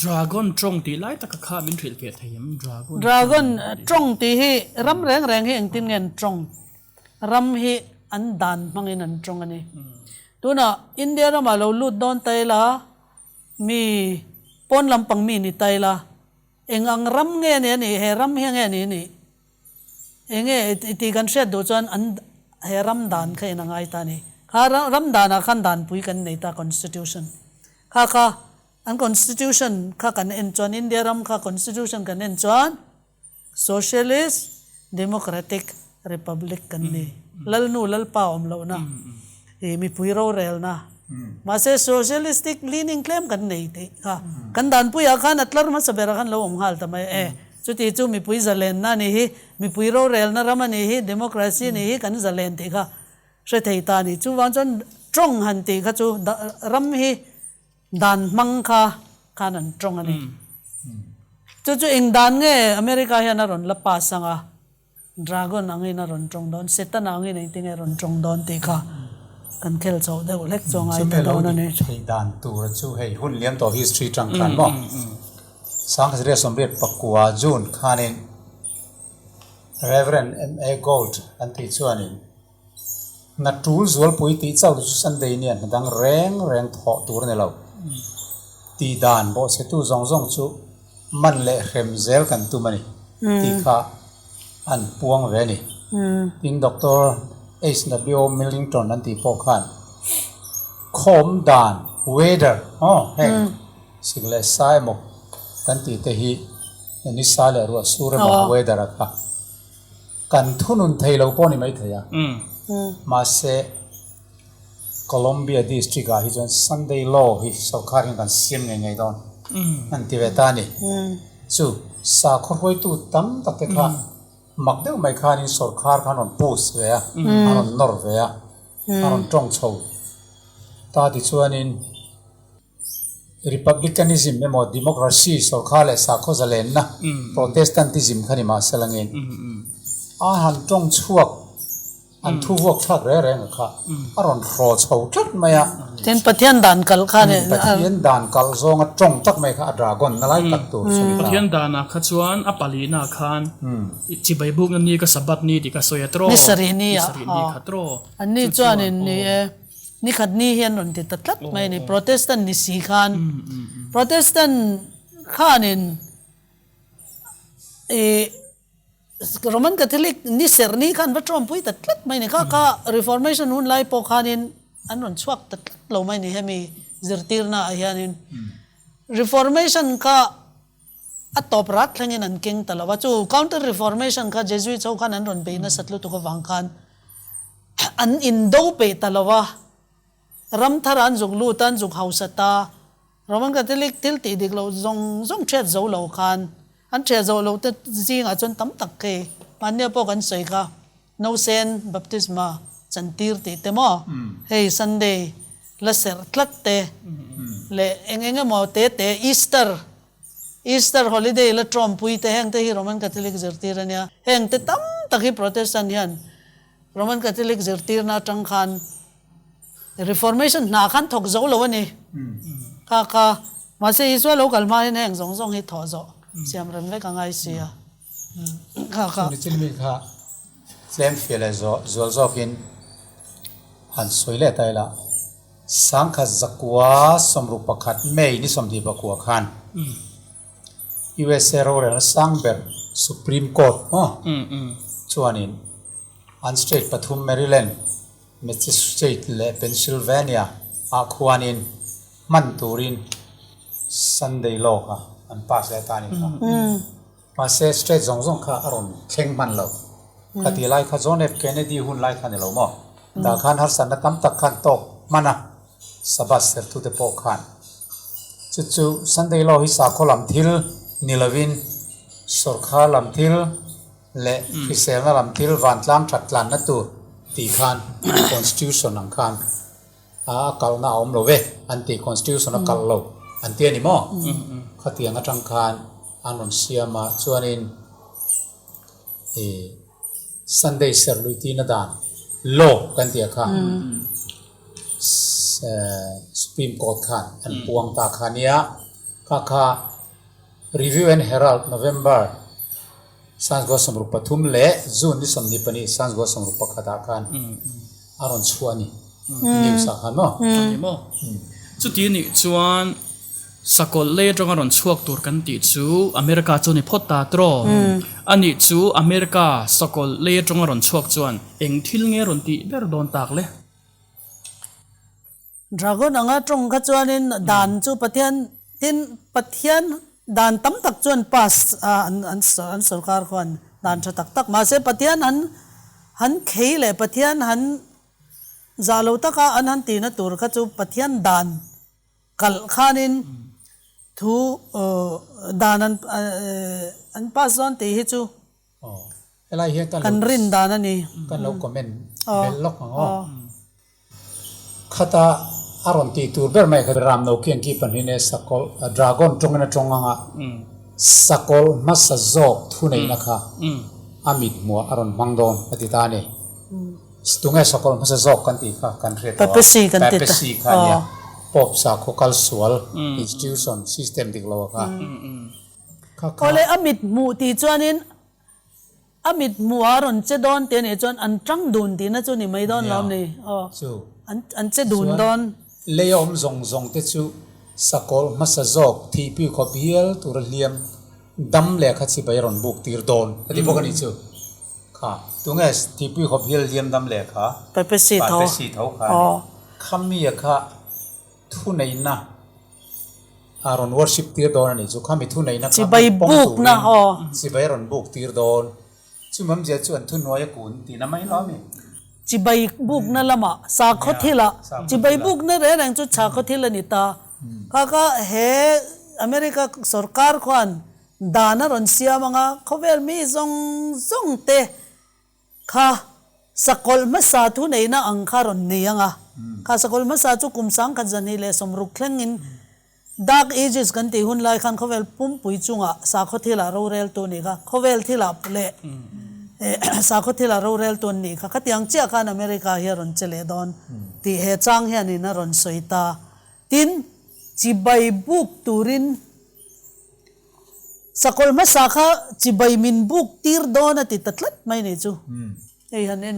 ดราก้อนจงตีไล่ตะข้ามินทริลเกียรติยมดราก้อนจงตีให้รำแรงให้อังตินเงินจงรำให้อันดันมังเงินจงอันนี้ตัวน่ะอินเดียเรามาเราลุดโดนไตละมีปนลำปังมีนี่ไตละเองอังรำเงี้ยนี่เฮรำเงี้ยนี่เองที่กันเสียดูจนอันเฮรำดันแค่นังไงตานี่ข้ารำดันขันดันปุยกันในตา constitution ข้าอัน constitution ข้ากันเอ็นจวนอินเดียรำข้า constitution กันเอ็นจวน socialist democratic republic กันนี่ลัลนูลัลป้าอมเรานะมีปุยเราเรลนะมาเส socialistic leaning claim กันนี่ที่ค่ะกันดันปุยอาคารอัตลาร์มาสเบรักันเราหัลทำไมจุดที่จู่มีปุยจะเล่นนะนี่มีปุยเราเรลนะรามันนี่ democracy นี่กันจะเล่นที่ค่ะใช่ที่ตานี่จู่วันจนจงหันที่ค่ะจู่รำฮีดันมังค่ะขานันจงอันนี้จู่อิงดันเงอเมริกาเฮียนารอนละป้าสังอ่ะดราก้อนอังเงินารอนจงดอนเซตันอังเงินติงารอนจงดอนที่ค่ะกันเคลโซเดวเล็กจงไอ้ตัวนั่นเองให้ดันตัวจู่ให้หุ่นเลี้ยงต่อ history จังกันบ่สังกัดเรียกสมเด็จปักกัวจูนขานิน Reverend M.A. Gold อันที่ชวนนินนัดจูลส่วนปุยตีเจ้าลุสันเดย์เนี่ยดังแรงถอตัวนี่เราตีดานบ่เสตุจงจู่มันเละเข้มเซลกันตัวมันนี่ที่ข้าอันปวงเวนี่อินด็อกเตอร์H.W. Millington นั่นที่พอขันคมดาน weather เฮ้สิ่งเลสายหมกกันที่เตหีนิสาเลรัวสุรมา weather อะค่ะกันทุนุนไทยเราป้อนี่ไม่เทียมาเสโคลอมเบียดิสทริกอะฮิจวน Sunday law ฮิสักการิกันเสียงไงตอนนั่นที่เวตานี่จู่สาขวดตู้ตั้มตักเตะค่ะมักเดียวไม่ขานิสรคาร์ขานนปูสเวียขานนนอร์เวียขานนจงโชว์ตาดิชวนิน republicanism เนี่ยมอ democracy สรคาร์เลยสักข้อจะเล่นนะ protestantism ขันมาเสลังเงินอาหารจงชวก อันทุกข์ทักแรงๆค่ะอารมณ์โคตรเฉาจัดไหมอ่ะเช่นปะเทียนด่านกัลค่ะเนี่ย ปะเทียนด่านกัลซองจงจักไหมค่ะดราก้อนนั่นแหละตัดตัวสุด ปะเทียนดานาขจวนอปาลีนาคานจิใบบุกนั่นนี่ก็สบัดนี่ดิก็สวยตรอ นี่สรีนี่อ่ะ สรีนี่ขัดรอ อันนี้จวนนี่ขัดนี่เห็นหนุนติดตัดไม่นี่โปรเตสแตนต์นี่สีขันโปรเตสแตนต์ข้านี่โรมันคาทอลิกนี่เสร์นี่ขันพระจอมพุยตัดไม่นี่ข้ารีฟอร์เมชันหุ่นไล่ปกขันินอันนั้นชวกตัดเราไม่นี่ให้มีZirtirna ayanin reformation ka atop rat thlengin an king talawa chu counter reformation ka jesuit chau khan an ron pe na satlu to ko wangkhan an indo pe talawa ram tharan junglu tan juk hausata roman catholic til ti dik lo zong chet zo lo khan an che zo lo te jinga chon tam tak ke panya po kan soi ka no sen baptisma chantir ti temo hey Sunday la ser tlatte le engenge mo te Easter holiday la Trump pui te heng te hi Roman Catholic Zirtirna heng te tam taki Protestant hian Roman Catholic Zirtirna tang khan reformation na khan thok zo lo ani ka ma se iswa lo kalma heng zong hi tho zo siam ran ve ka ngai sia kaนี่จิมีค่ะเซมเฟลzo kin han soile tai la sang kha zakwa somru pakhat mei ni somdi bakwa khan USA ro sang ber Supreme Court chuanin an state Pathum Maryland Massachusetts le Pennsylvania a khuanin man turin Sunday law ka an pass le tani ka ma se state zong kha aron thleng man lo khati lai kha John F Kennedy hun lai khan lo mo da khan har san tam tak khan tok mana sabas ser tu te po khan chu Sunday law hi sa kholam thil nilavin sorkha lam thil le fisel na lam thil van tlam thatlan na tu ti khan constitution ang khan a kal na om lo ve anti constitution a kal lo anti ani mo khati anga tang khan anon siama chuanin Sunday SerhLuihtirna dan law kan tia kha Supreme Court khan an puang ta khania kha Review and Herald November sans go somru pathum le June ni somni pani sans go somru pakhata khan aron chuani news khan no ni mo chu ti ni chuan sakol le tong aron chuak tur kan ti chu America chu ni phota tro ani chu America sakol le tong aron chuak chuan eng thil nge ron ti ber don tak le dragon anga trong kha chuanin dan chu pathian dan tam tak chuan pass an sarkar khon dan tha tak ma se pathian han kheile pathian han zalo taka an han tina tur kha chu pathian dan kal khanin thu dan an pass on ti hi chu elai he kan rin dan ani kan lo comment bel lok khata aron ti tur ber mai ram no kian ki Pahnihna sakol dragon tongna tonga sakol masazok thunei na kha amit mo aron mangdon atitane stunga sakol masazok kan ti kha kan re papasi kan ti kha ya pop sa khokal sual institution system diklo kha ole amit mu ti chuanin amit mu aron che don te ne chuan an tang dun ti na chu ni mai don lam ni chu an che dun don leom zong te chu sakol masazok Pr.PL tur liam dam le kha chi bayron buk tir don ati bokani chu kha tunga Pr.PL liam dam le kha papasi tho kha khammi kha thu nei na aron worship tir don ani chu khammi thu nei na chi bai buk na ho chi bayron buk tir don chu mam je chu an thu noya kun ti na mai lo mi chi bai buk na lama sa khothila chi bai buk na re rang chu cha khothila ni ta ka he America sarkar khwan dana ron sia manga khovel mi zong te kha sakol ma sa thu nei na ang kha ron ni anga kha sakol ma sa chu kum sang khan jani le somruk thlengin dark ages kan ti hun lai khan khovel pum pui chunga sa khothila ro rel tu ni kha khovel thila le สาคที่เราเรลตัวนี้ค่ะขัดยังเจ้ากันอเมริกาเฮียรอนเจเลดอนที่เฮจังเฮียนี่นะรอนสวยตาตินจีใบบุกตูรินสกอลมาสาขาจีใบมินบุกตีร์ดอนติดตัดลัดไม่เนี่ยจูฮันเอง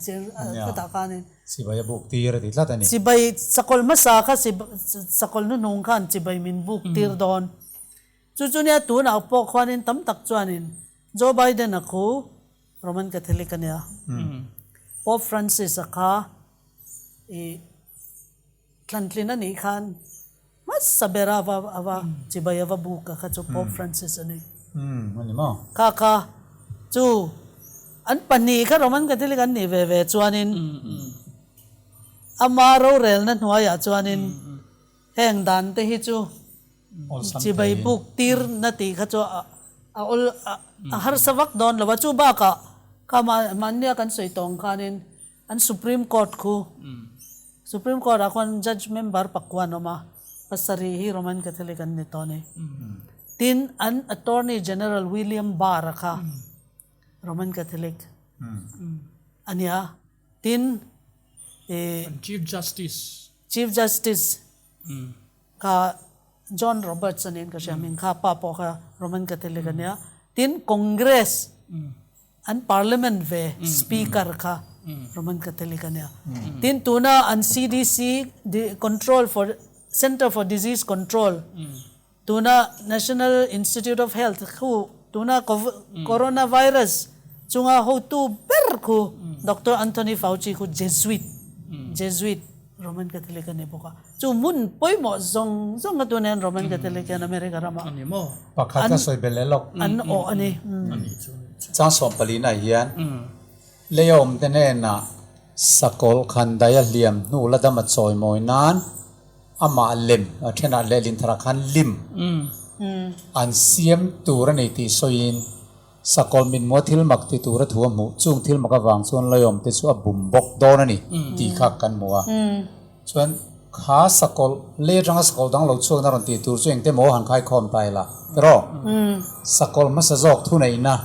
เจอตาการเนี่ยสิบายบุกตีระติดละตันนี่จีใบสกอลมาสาขาสกอลนุ่งขันจีใบมินบุกตีร์ดอนจู่ๆเนี่ยตัวน่ะปอกควันนินตั้มตักจวนนินโจไบเดนนะคูโรมันคาทอลิกเนี่ยป๊อปฟรานซิสค่ะคลันคลินันนี่ขันมัสซาเบราว่าจีบายว่าบุกค่ะจู่ป๊อปฟรานซิสนี่มันนี่มั้งค่ะจู่อันปันนี้ค่ะโรมันคาทอลิกันนี่เวจวนนินอามาเราเรลนั่นหัวอยากจวนนินแห่งดันเตหิจู่จีบายบุกตีร์นาทีค่ะจู่หาสวักดอนแล้วว่าจู่บ้าก็มันเนี่ยกันสวยตรงกันนินอันสุพรีมคอร์ทคูสุพรีมคอร์ทอาคนจัดเมมเบอร์ปักวันออกมาภาษารีฮีโรมันคาทอลิกันนี่ตอนนี้ทินอันอัตอร์นีเจเนอเรลวิลเลียมบาร์ค่ะโรมันคาทอลิกอันนี้ทินChief Justice ค่ะจอห์นโรเบิร์ตสันนี่ก็ใช่ไหมค่ะป้าปอค่ะโรมันคาทอลิกันเนี่ยทินคอนเกรสอันพาร์ลิเมนต์เวสปีกเกอร์ค่ะโรมันคาทอลิกันเนี่ยทินตัวน่ะอัน CDC Control for Center for Disease Control ตัวน่ะ National Institute of Health คู่ตัวน่ะ Coronavirus จุงอาหูตู้เบิร์คู่ดร. Anthony Fauci คู่ Jesuit โรมันคาทอลิกันเนี่ยพวกจู่มุนป่วยหมดซงกับตัวนั้นโรมันคาทอลิกันอเมริการามาอันนี้มั้งปักขัดก็สวยเป็นเล่หรอกอันนี้จ้าสมปลีน่ะเฮียนเลี้ยมแต่เนี่ยนะสกอลคันได้เลียมนู่ละดำมาซอยมอยนานอามาลิมเท่านั้นเลลินทรักขันลิมอันเสียมตัวนี้ที่สวยสกอลมินมัวทิลมักที่ตัวถั่วหมูจุงทิลมักวางส่วนเลี้ยมที่ส่วนบุ่มบกโดนนี่ที่ขักกันมัวส่วนขาสกอลเลี้ยจังสกอลดังเราช่วงนั้นที่ตัวส่วนเต็มหัวหันคายคอมไปละรอสกอลมาสะจอกทุนไหนนะ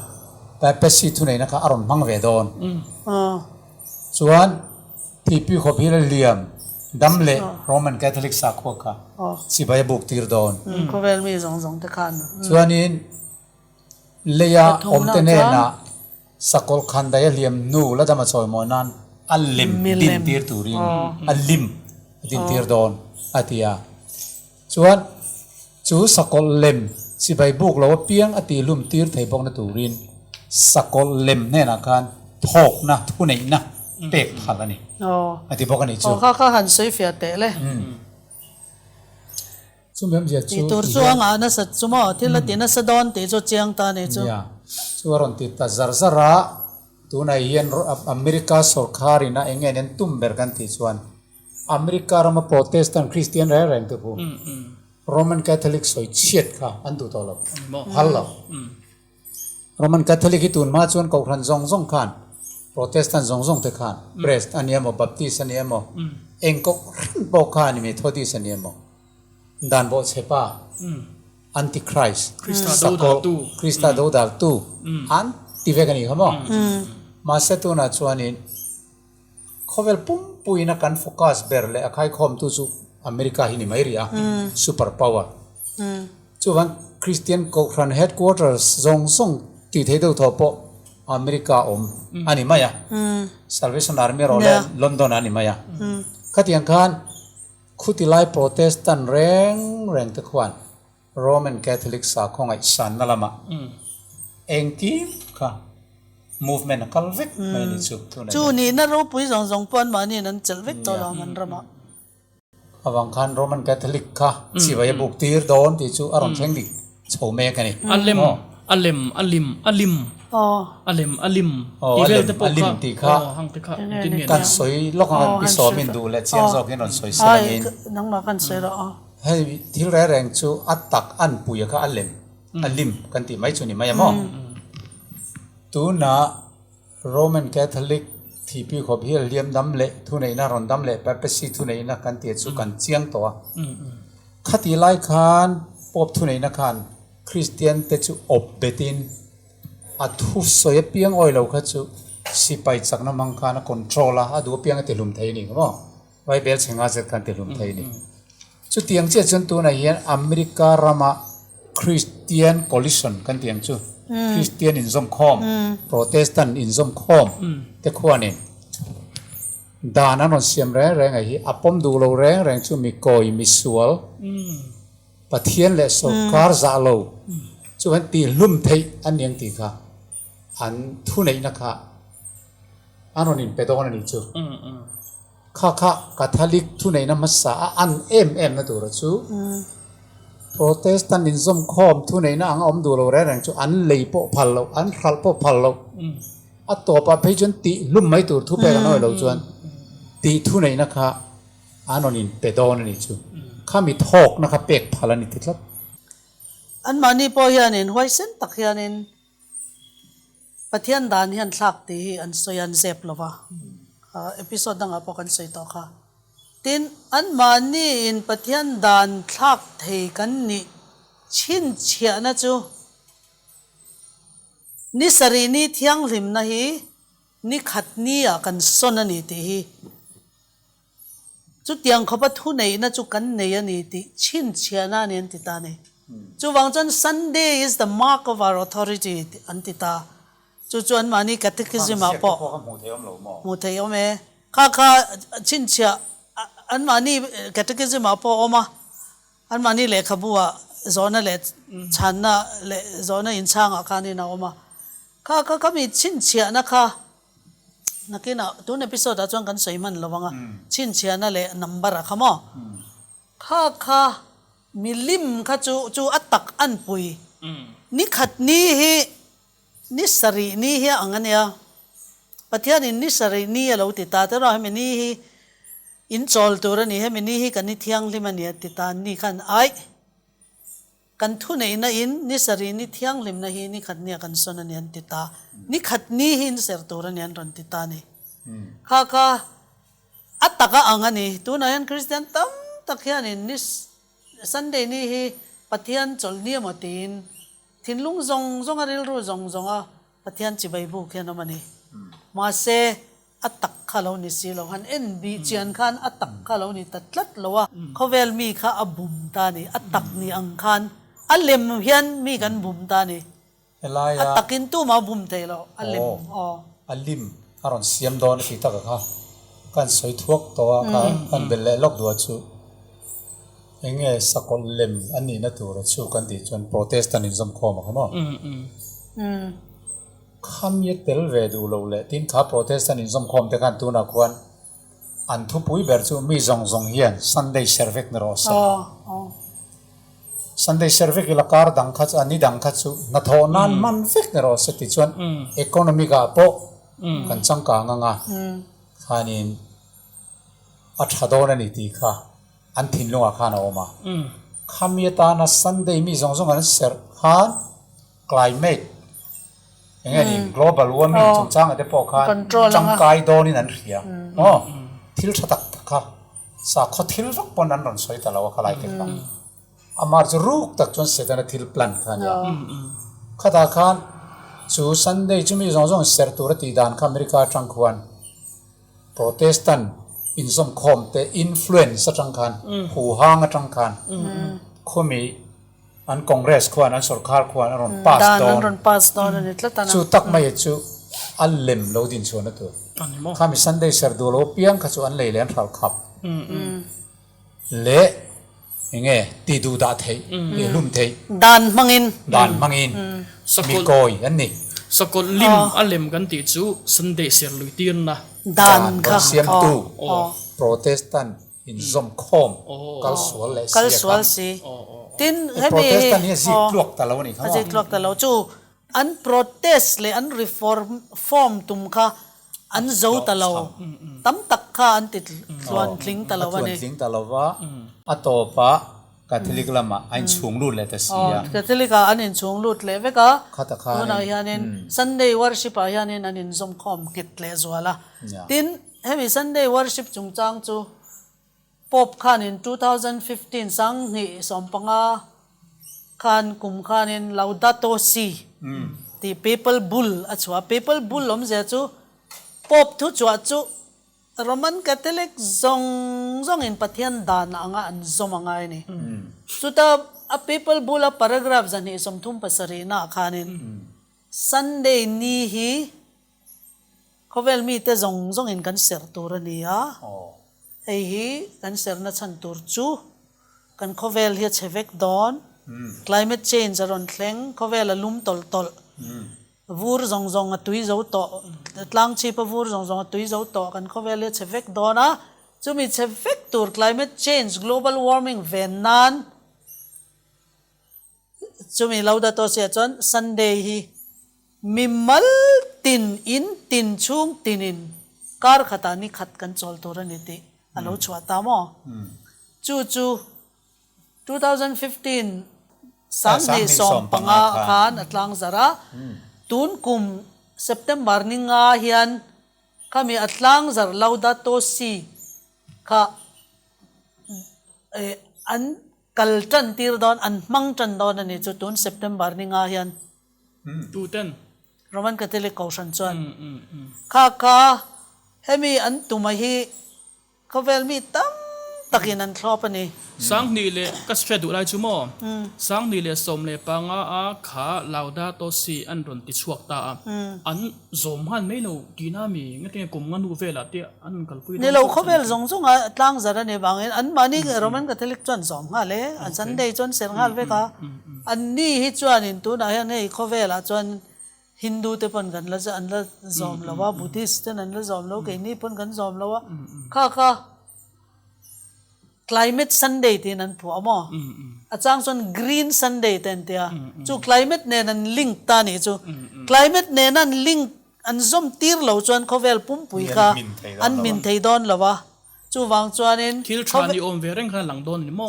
แต่เป็นสิ่งทุนไหนนะคะอารมณ์พังเวดอนส่วนที่พี่ขอพี่เลี้ยมดัมเล่โรมันคาทอลิกสักหัวค่ะสิบายบุกตีร์ดอนก็เวลมีสองตะขันส่วนนี้เลียอมเตเนนะสกอลคันได้เลี้ยมนู่แล้วจะมาซอยมอนันอัลลิมดินตีร์ตูรินอัลลิมดินตีร์ดอนอาทิยาส่วนจู่สกอลเล็มสิบายบุกเราเปียงอติลุมตีร์ไทยบงนตูรินสกอลเล็มเนี่ยนะการทอกนะทุนไหนนะเป็กขัดนี่อติบอกกันนี่จู่เขาหันสวยเฟียเตะเลยจู่เมื่อเช้าจู่ตัวช่วงอ่ะนั่นสัตว์จู่มั้งที่ละตีนั่นสะดอนตีจู่เจียงตาเนี่ยจู่จู่รอนติดตาซาร์ซาระตัวไหนยันอเมริกาสุรคารินะเองเงินตุ้มเบอร์กันติส่วนอเมริกาเรามาโปรเตสต์คริสเตียนแรงๆตัวผู้โรมันคาทอลิกสวยเฉียดค่ะอันตัวเราฮัลโหลโรมันคาทอลิกที่ตุนมาชวนเขาขันซงขันโปรเตสต์ซงเตขันเบรสต์อันนี้มั้งบัพติสต์อันนี้มั้งเองก็บอกขันนี่มีทอดีสต์อันนี้มั้งดันบอกเชป้าอันติคริสต์คริสตาโดดัลตูอันที่เวกันนี่ครับมั้งมาเสตุน่าชวนนี่เขาเวลปุ่มปุยนักการโฟกัสเบอร์เลยใครคอมตุสุอเมริกาที่นี่ไม่เรียซูเปอร์พาวเวอร์ส่วนคริสเตียนก็ครันเฮดควอเตอร์ส่งที่เทดูทอปอเมริกาอันนี้ไม่อะ Salvation Army เราเลยลอนดอนอันนี้ไม่อะขัดยังกันคุติไลโปรเตสต์แรงตะควันโรมันคาทอลิกสาของไอ้สันนั่นละมั้งเองที่ค่ะ movement กัลวิกไม่ได้จู่นี่นั่นรู้ปุ้ยสองปอนมานี่นั่นจัลวิกตัวเรามันระมาอวังคันโรมันคาทอลิกค่ะสิบายบุกตีร์โดนที่จู่อารมณ์เช่นดิโฉมเมกันนี่อัลลิมที่เวลตะปกค่ะกันสวยล็อกกันพิสอมินดูและเชียงซอกนี่นนสวยสวยนี่นังมากันสวยละให้ที่แรงจู่อัตตักอันปุยค่ะอัลลิมกันที่ไม่จู่นี่ไม่ยามตัวน่ะโรมันคาทอลิกที่พี่ขอพี่เลี้ยมดำเละทุนไหนน่ารอนดำเละแบบเป็นสิ่งทุนไหนน่ะกันที่จู่กันเชียงตัวขัดที่ไล่ขันปอบทุนไหนน่ะขันคริสเตียนเตจู่อบเบติน a thu soi piang oi lo kha chu si pai chakna mangkha na control a adu piang te lum thei ni mo vai bel chenga jet kan te lum thei ni chu tiang che chun tu na hian America rama Christian coalition kan tiang chu Christian in zom khom Protestant in zom khom te khwanin dana non siam reng ai hi apom du lo reng chu mi koi mi sual pathian le sarkar za lo chu han ti lum thei an yang ti kha an thu nei na kha anonin pedon ani chu kha catholic thu nei na masa an em na tur chu Protestant in zom khom thu nei na ang om du lo reng chu an lei po phal lo an khal po phal lo a to pa phei chun ti lum mai tur thu pe ka noi lo chuan ti thu nei na kha anonin pedon ani chu kha mi thok na kha pek phalani titlat an mani po hianin huai sen tak hianin pathian dan hian thlak ti hi an soyan zep lova episode danga po kan soi to kha tin an mani in pathian dan thlak thei kan ni chin chia na chu ni sari ni thiang lim na hi ni khatni a kan son ani ti hi chu tiang khopa thu nei na chu kan nei ani ti chin chia na nen ti ta ne chu wangchan Sunday is the mark of our authority an ti ta chu chuan mani catechism a po mu thei ome kha chin chia an mani catechism a po oma an mani le khabua zona le channa le zona in changa khani na oma kha mi chin chia na kha nakina tun episode a chuan kan soiman lowanga chin chia na le number a khamo kha milim kha chu atak an pui ni khat ni hi ni sari ni hi angania pathian in ni sari ni lo ti ta te ra mi ni hi in chol tur ani he mi ni hi kan ni thiang limani ti ta ni khan ai kan thu nei na in ni sari ni thiang lim na hi ni khat ni kan son ani an ti ta ni khat ni hin ser tur ani an ron ti ta ni kha ataka angani tu na yan Christian tam takhian in ni Sunday ni hi pathian chol ni matin thinlung zong aril ru zong a pathian chi bai bu khen mani ma se atak khalo ni silo han nb chian khan atak khalo ni tatlat lowa khovel mi kha abum ta ni atak ni ang khan alem hian mi kan bum ta ni elaya atakin tu ma bum thelo alem alim aron siam don ki ta kha kan soi thuak to ka kan belle lok du chu enge sakol lem ani na tur chu kan ti chon Protestantism khom khamo kham ye tel ve du lo le tin kha Protestantism khom te kan tu na khwan an thu pui ber chu mi zong hian Sunday service na ro sa Sunday service ila kar dang kha ani dang kha chu na tho nan man fik na ro sa ti chon economy ga po kan chang ka nga khanin a thadon ani ti kha an thin lunga khana oma khamiyata na Sunday mi zong an ser khan climate engani global warming chang ate po khan chang kai do ni nan ria thil thatak kha sa kho thil rok pon an ron soi talawa khalai te kha amar chu ruk tak chon setana thil plan khan ya khata khan chu Sunday chu mi zong ser tur ti dan kha America tang khwan Protestant in some khom te influence atang khan hu hang atang khan khomi an congress khwan an sarkar khwan aron pass down ani tlatana chu tak mai chu al lem lo din chona tu khami Sunday ser do lo piang kha chu an lei len thal khap le enge ti du da thei le lum thei dan mangin mi koi an ni sakol lim alem kan ti chu Sunday SerhLuihtirna dan kha siam tu Protestant in zom khom kal sual si tin hemi Protestant ni zi klok ta lo ni kha zi klok ta lo chu an protest le an reform tum kha an zo ta lo tam tak kha an ti tluan tling ta lo ni tling ta lo wa atopa Catholic lama an chung lut le ta sia Catholic an in chung lut le ve ka khata kha na hianin Sunday worship a hianin an in zom khom kit le zwala tin hemi Sunday worship chung chang chu pop khan in 2015 sang ni sompanga khan kum khan in laudato si ti papal bull achwa papal bull lom je chu pop thu chwa chu Roman Catholic zong in pathian dan anga an zomanga ni chuta a papal bull a paragraph zani somthum pasari na khanin Sunday ni hi khovel mi te zong in kan ser tur ania ei hi kan ser na chan tur chu kan khovel hi chevek don climate change aron thleng khovel alum tol vur zong a tui zo to tlang chi pa vur zong a tui zo to kan khovel hi chevek dona chumi chevek tur climate change global warming venan chumi lauda to se chon Sunday hi mimal tin chung tinin kar khata ni khat kan chol tur ani ti alo chwa ta mo chu 2015 sang ni som panga khan atlang zara tun kum September ni nga hian kami atlang zar lauda to si kha an kaltan tir don an mangtan don ani chu tun September ni nga hian 210 Roman Catholic Caution chuan kha hemi an tumahi khovel mi tam takin an thlop ani sang ni le ka schedule lai chu mo sang ni le som le panga a kha lauda to si an ron ti chuak ta an zom han me no dinami ngate kum nganu vela te an kalpui ni lo khovel zong a tlang zara ne bangin an mani Roman Catholic chuan zom ha le an Sunday chuan ser ngal ve ka an ni hi chuan in tu na hian nei khovel a chuan Hindu te pon kan la an la zom lawa Buddhist ten an la zom lo ke ni pon kan zom lawa kha climate Sunday tin an phu amo achang chon green Sunday ten tia chu climate ne nan link ta ni chu climate ne nan link an zom tir lo chuan khovel pum pui kha an min thei don lawa chu wang chuan in thil than ni om ve reng khan lang don ni mo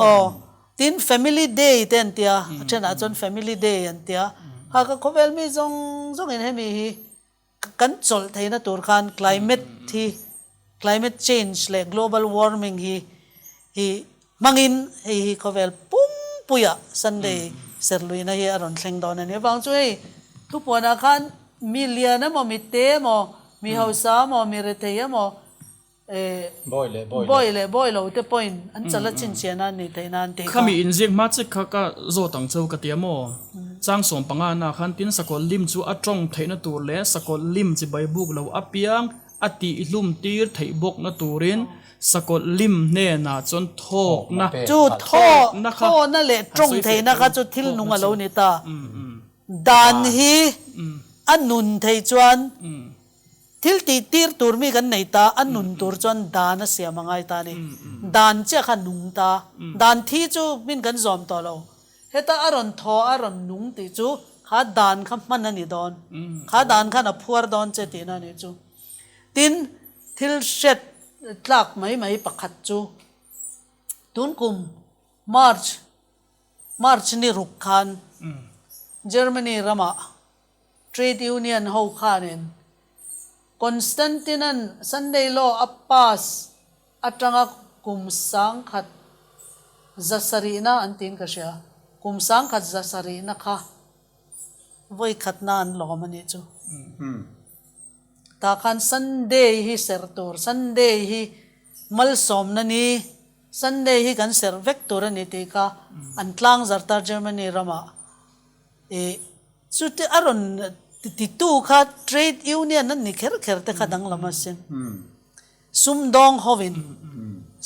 tin family day ten tia achana chon family day an tia ha ka khovel mi zong in hemi hi kan chol theina tur khan climate change le global warming hi mangin hi khovel pum puya Sunday serluina hi aron thleng don ani bang chu hei tu pona khan million mo mi te mo mi hausa mo mi reteya mo boile te point an chala chin chena ni teinan te khami injek ma che kha ka zo tang chau ka te mo chang som panga na khan tin sakol lim chu atong theina tur le sakol lim chi bai buk lo apiang ati ilum tir thei bok na turin sakol lim ne na chon thok na chu thok na kha na le trong theina kha chu thil nunga lo ni ta dan hi anun thei chuan thil ti tir tur mi kan nei ta anun tur chuan dan a sia mangai ta ni dan che kha nung ta dan thi chu min kan zom to lo heta aron tho aron nung ti chu kha dan kha man ani don kha dan kha na phuar don che ti na ni chu tin thil shet tlak mai pakhat chu tun kum march ni ruk khan Germany rama trade union ho khanin Constantinan Sunday law appas atanga kum sang khat zasarina antin ka siya kum sang khat zasarina kha voi khatna an lomani chu ta khan Sunday hi sertur Sunday hi malsawmna ni Sunday hi kan ser vector ani te ka an tlang zarta Germany rama chuti aron ti tu kha trade union nan ni kher te khadang lama sin sumdong hovin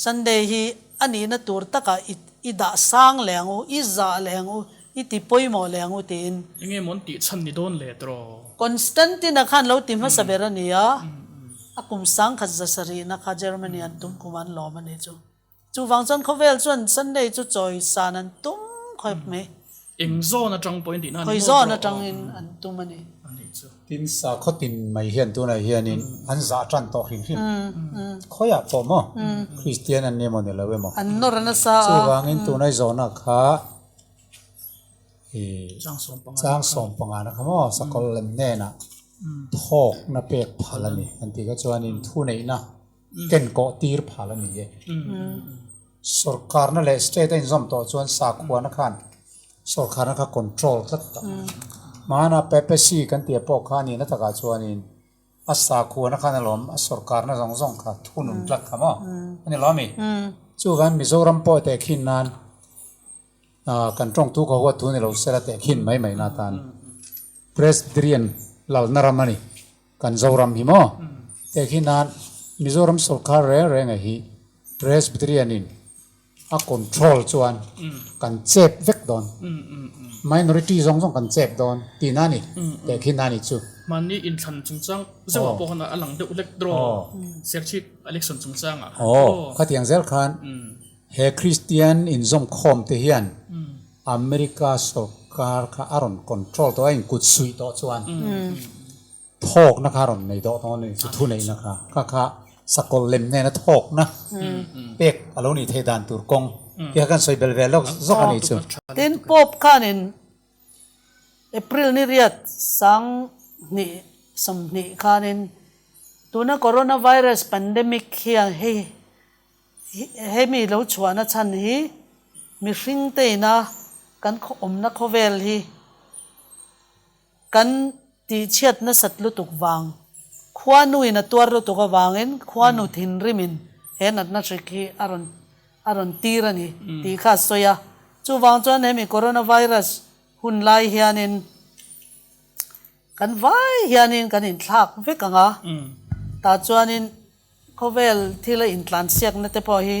Sunday hi ani na tur taka ida sang lengu iza lengu iti poimo lengu tin inge mon ti chan ni don le tro Constantina khan lo tim ha saberania akum sang kha zasari na kha Germany an tum kuman lo mani chu wangchon khovel chuan Sunday chu choi san an tum khoi me engzo na tang point na khoi zo na tang in an tum ani tin sa khotin mai hian tu na hianin an za tan to hin khoya po mo Christian an nemo ne lawe mo an norana sa chu wangin tu nai zona kha chang som panga na khamo sakol lem ne na thok na pek phalani anti ka chuanin thu nei na ken ko tir phalani ye sarkar na le state in zom to chuan sa khwa na khan sarkar na kha control tlat ta mana PPC kan tia po khani na taka chuanin asa khuana khana lom a sarkar na zong kha thunun tlat khamo ani lomi chu gan Mizoram po te khin nan kan tong tu ko wa thu ni lo sera te khin mai na tan Presbyterian lal naramani kan zoram hi mo te khin nan Mizoram sarkar re nga hi Presbyterian in a control chuan kan chep vek don minority zong kan chep don ti nani te khin nani chu man ni in than chung chang zawa po kana alang de ulek draw serchip election chung chang a khatiang zel khan he Christian in zom khom te hian America sarkar kha aron control to in kut sui to chuan thok na kharon nei do to ni chu thu nei na kha sakol lem ne na thok na pek aloni the dan tur kong ya kan soi bel velok zo kan chu tin pop khanin April ni riat sang ni som ni khanin tuna coronavirus pandemic hian he mi lo chuana chan hi mi hring te na kan om na khovel hi kan ti chiat na satlu tuk wang khwanu ina tuar ro to ka wangin khwanu thin rimin henat na trikhi aron tirani ti kha soya chu wang chuan hemi coronavirus hun lai hianin kan vai hianin kan in thlak vekanga ta chuanin khovel thila in tlan siak na te po hi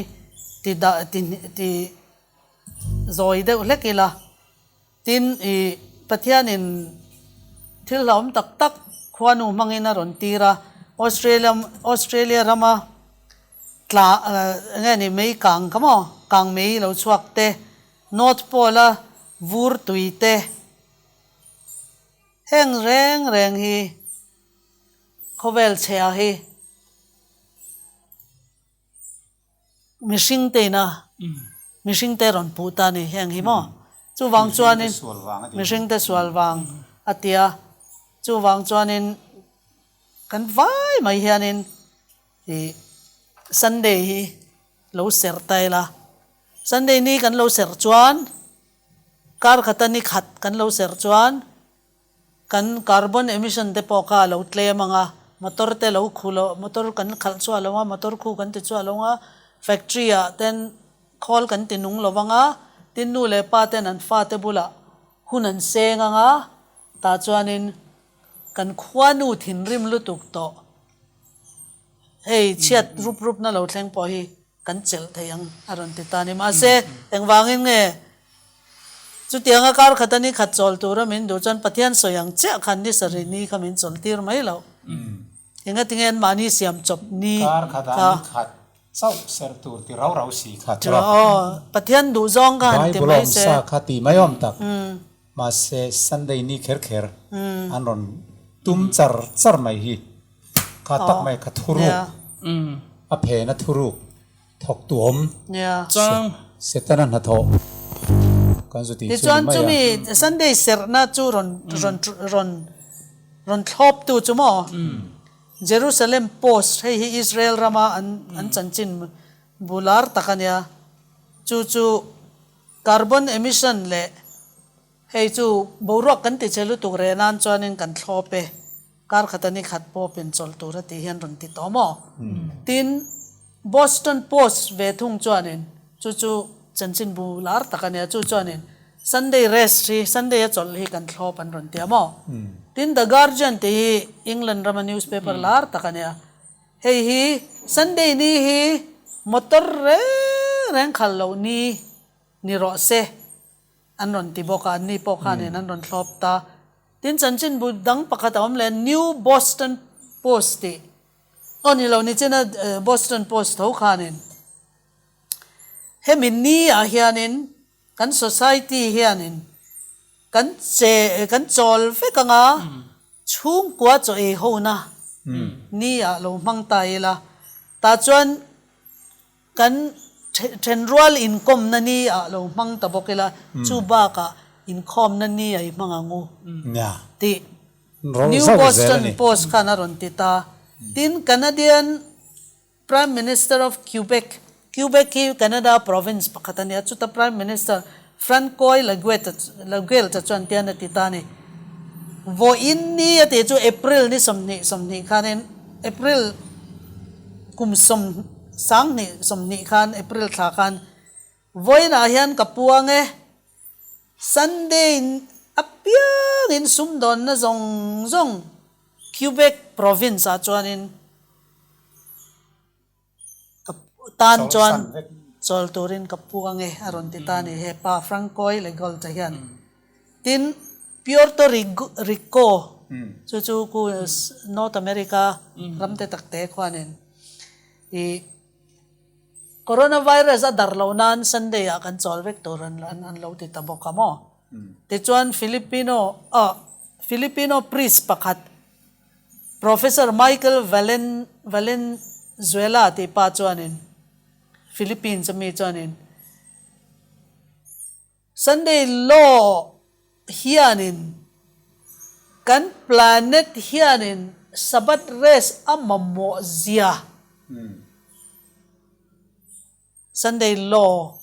ti zoi de lekila tin i pathianin thil laum tak khwanu mangina ron tira Australia rama tla ngani mei kang kamo kang mei lo chuak te North Pole vur tuite heng reng hi khovel chea hi mishing te ron puta ni heng hi mo chu wang chuanin mishing te swalwang atia chu wang chuanin kan vai mai hianin hi Sunday hi lo ser taila Sunday ni kan lo ser chuan kar khatani khat kan lo ser chuan kan carbon emission te po ka lo tle manga motor te lo khulo motor kan khal chu alonga motor khu kan ti chu alonga factory a ten khol kan tinung lowanga tinnu le pa ten an fa te bula hunan senga nga ta chuanin kan khwanu thinrim lutuk to hey chiat rup na lo thleng po hi kan chel theyang aron ti tani ma se engwangin nge chu tianga kar khatani khat chol tura min do chan pathian soyang che khan ni sari ni khamin chol tir mai lo enga tingen mani siam chop ni kar khatani khat sau ser tur ti rau si khat pathian du zong kan ti mai se sa khati mayom tak ma se Sunday ni kher anon tum char mai hi kha tak mai kha thuru a phe na thuru thok tuom chang setanan ha tho kan zu ti chuan chumi Sunday ser na chu ron thlop tu chumo Jerusalem Post hi Israel rama an chanchin bular takania chu carbon emission le hei chu borok kan ti chelu tu re nan chuanin kan thlope kar khatani khat po pen chol tu ra ti hian ron ti tomo tin Boston Post ve thung chuanin chu chanchin bular takania chu chuanin Sunday rest hi Sunday a chol hi kan thlop an ron ti amo tin The Guardian te England rama newspaper lar takania hei hi Sunday ni hi motor reng khallo ni ro se an ron ti boka ni pokha ne an ron thlop ta tin chanchin bu dang pakhat om le New Boston Post te oni lo ni chena Boston Post tho khanin hemin ni a hianin kan society hianin kan chol fekanga chung kwa cho e ho na ni a lo mang tai la ta chuan kan general income na ni a lo mang ta bokela chu ba ka income na ni ai mangangu ti New Boston Post kana ron ti ta tin Canadian Prime Minister of Quebec hi Canada province pakhatania chu ta Prime Minister Francois Laguel ta chuan tian ti ta ni vo in ni ate chu April ni somni khanin April kum sang ni somni khan April tha khan voina hian kapuange Sunday apiang in sumdon na zong Quebec province a chuanin tan chuan chol turin kapuange aron ti tani he pa Frankoi legal ta hian tin Puerto Rico chu ku North America ramte takte khwanin I coronavirus a darlo nan Sunday a kan chol vek toran an lo ti tabok mo ti chuan Filipino priest pakhat Professor Michael Valenzuela ti pa chuanin Philippines mi chuanin Sunday law hianin kan planet hianin sabat rest amamo zia Sunday law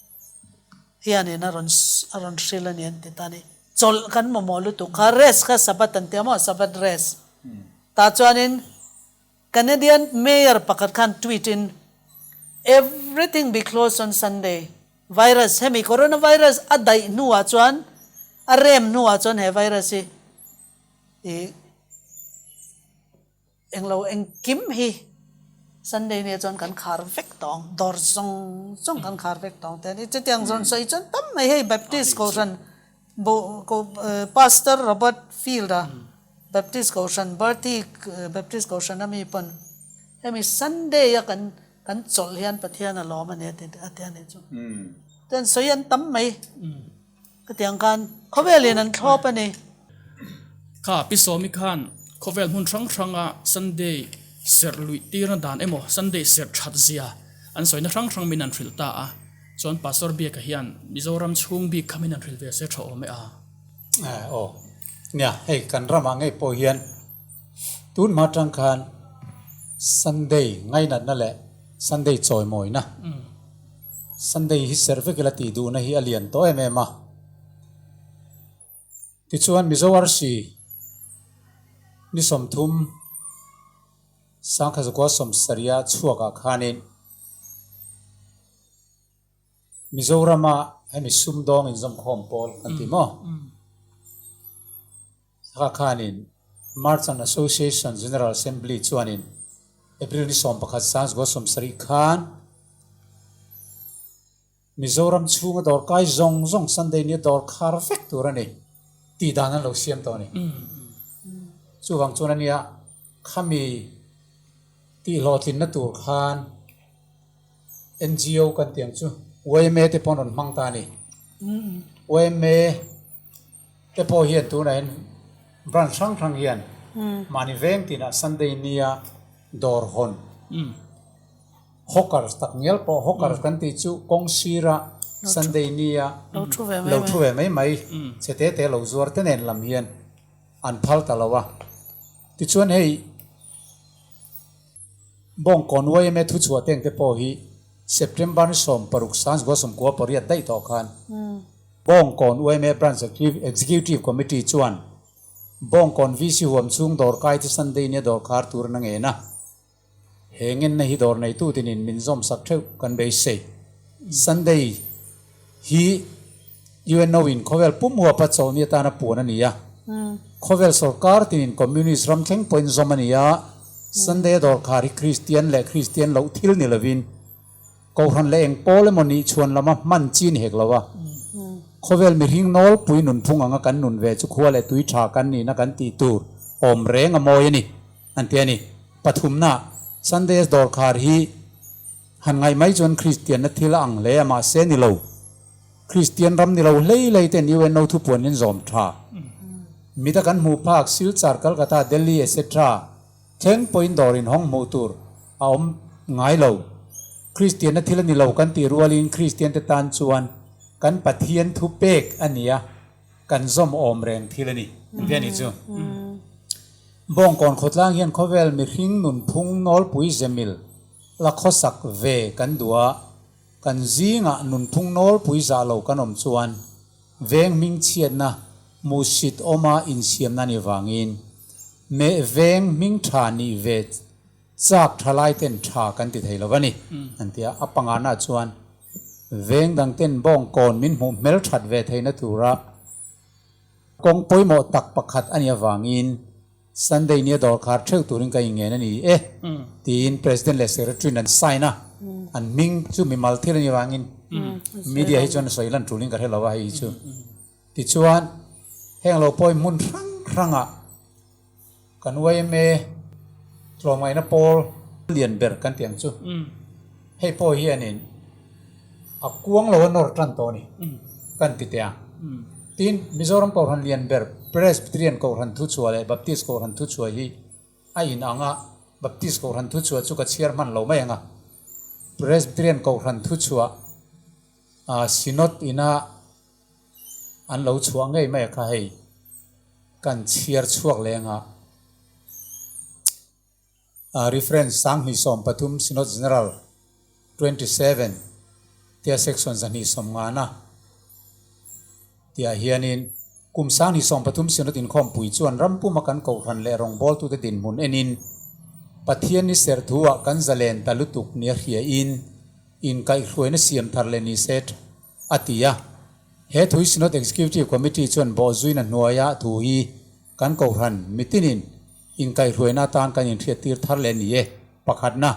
hianin aron sila niyan titani chol kan mamolu to ka rest ka sabat antiamo sabat rest ta chuanin Canadian mayor pakhat khan tweet in everything be closed on Sunday virus hemi coronavirus adai nuwa chuan arem nuwa chuan he virus englo engkim hi Sunday ni chuan kan khar vek tong dor zong kan khar vek tong te ni chetiang zon sai chuan tam mai hei Baptist ko ran Pastor Robert Field Baptist ko ran Baptist ko ran ami pon hemi Sunday ya kan chol hian pathian a lom ane atian ni chu ten soyan tam mai katiang kan khovelin an thlop ani kha pisomi khan khovel hun thang a Sunday SerhLuihtirna dan emo Sunday ser thatzia an soina thang min an thrilta a chon pastor bia ka hian Mizoram chung bi khamin an thrilve se tho me a nia hei kan rama ngai po hian tun ma tang khan Sunday ngai na le Sunday choi moi na Sunday hi serve kila ti du na hi alian to emema ti chuan Mizowar si ni som thum sang kha zakwa som saria chuaka khanin Mizorama hemi sumdong in zom khom pol antimo saka khanin Merchant Association General Assembly chuanin April ni som pakhat sang go som sari khan Mizoram chunga dor kai zong Sunday ni dor khar fek turani ti danan lo siam to ni chu wang chunania khami ti lotin na tur khan NGO kan tiang chu weme te ponon mangta ni weme te po hian tu na branch thang hian mani veng tina Sunday nia dor hon hokar tak ngel po hokar kan ti chu kong sira Sunday nia lo thuwe mai chete te lo zuar te nen lam hian an phal talawa ti chuan hei bong konway me thu chua teng te po hi September ni som paruk sans go som ko pariat dai to khan bong konway me branch executive committee chuan bong kon VC huam chung dor kai ti Sunday ni dor khar tur na nge na hengin na hi dor nei tu tinin min zom sak theu kan be sei Sunday hi UNO in khovel pum huwa pa chawmi ta na puna niya khovel sarkar tinin communist ram thleng point zomania Sunday dor khari Christian lo thil ni lovin ko han le eng pole moni chuan lama man chin hek lawa khovel mi ring nol pui nun phung anga kan nun ve chu khwale tui tha kan ni na kan ti tur om reng amoi ni antiani pathumna Sunday dor khar hi han ngai mai chon Christian na thila ang le ama se ni lo Christian ram ni lo lei ten UNO thu pon in zom tha mi ta kan mu phak sil char Kolkata Delhi etc theng point dor in hong motur aom ngai lo Christian na thila ni lo kan ti rualin Christian te tan chuan kan pathian thu pek ania kan zom om reng thilani viani chu bong kon khotlang hian khovel mi hring nun phung nol pui zemil la khosak ve kan dua kan zinga nun phung nol pui za lo kan om chuan veng ming chiat na musit oma in siam nani wangin me veng ming tha ni ve chak thalai ten tha kan ti theilawani antia apangana chuan veng dang ten bong kon min hu mel that ve theina tura kong poimo tak pakhat ania wangin Sunday ni dor khar theu turin kai nge nani tin president le secretary nan signa an ming chu mi mal thil ni wangin media hi chon soilan tuling ka helawa hi chu ti chuan heng lo poi mun ranga kan wai me tlomai na pol lian ber kan tiang chu hei po hianin a kuang lo nor tran to ni kan ti tia tin Mizoram ko han lian ber Presbyterian ko han thu chua le Baptist ko han thu chua hi a in anga Baptist ko han thu chua chu ka chairman lo mai anga Presbyterian ko han thu chua a synod ina an lo chua ngai mai kha hei kan chiar chuak lenga reference sang hi som pathum synod general 27 tia sections ani som ngana tia hianin kum sang hi som pathum synod in khom pui chuan rampu makan ko ran le rong bol tu te din mun enin pathian ni ser thuwa kan zalen talutuk nia khia in kai hruina siam thar le ni set atia he thui synod executive committee chuan bo zuina hnuaya thu hi kan ko ran mitinin in kai hruina tan kan in thia tir thar le ni e pakhatna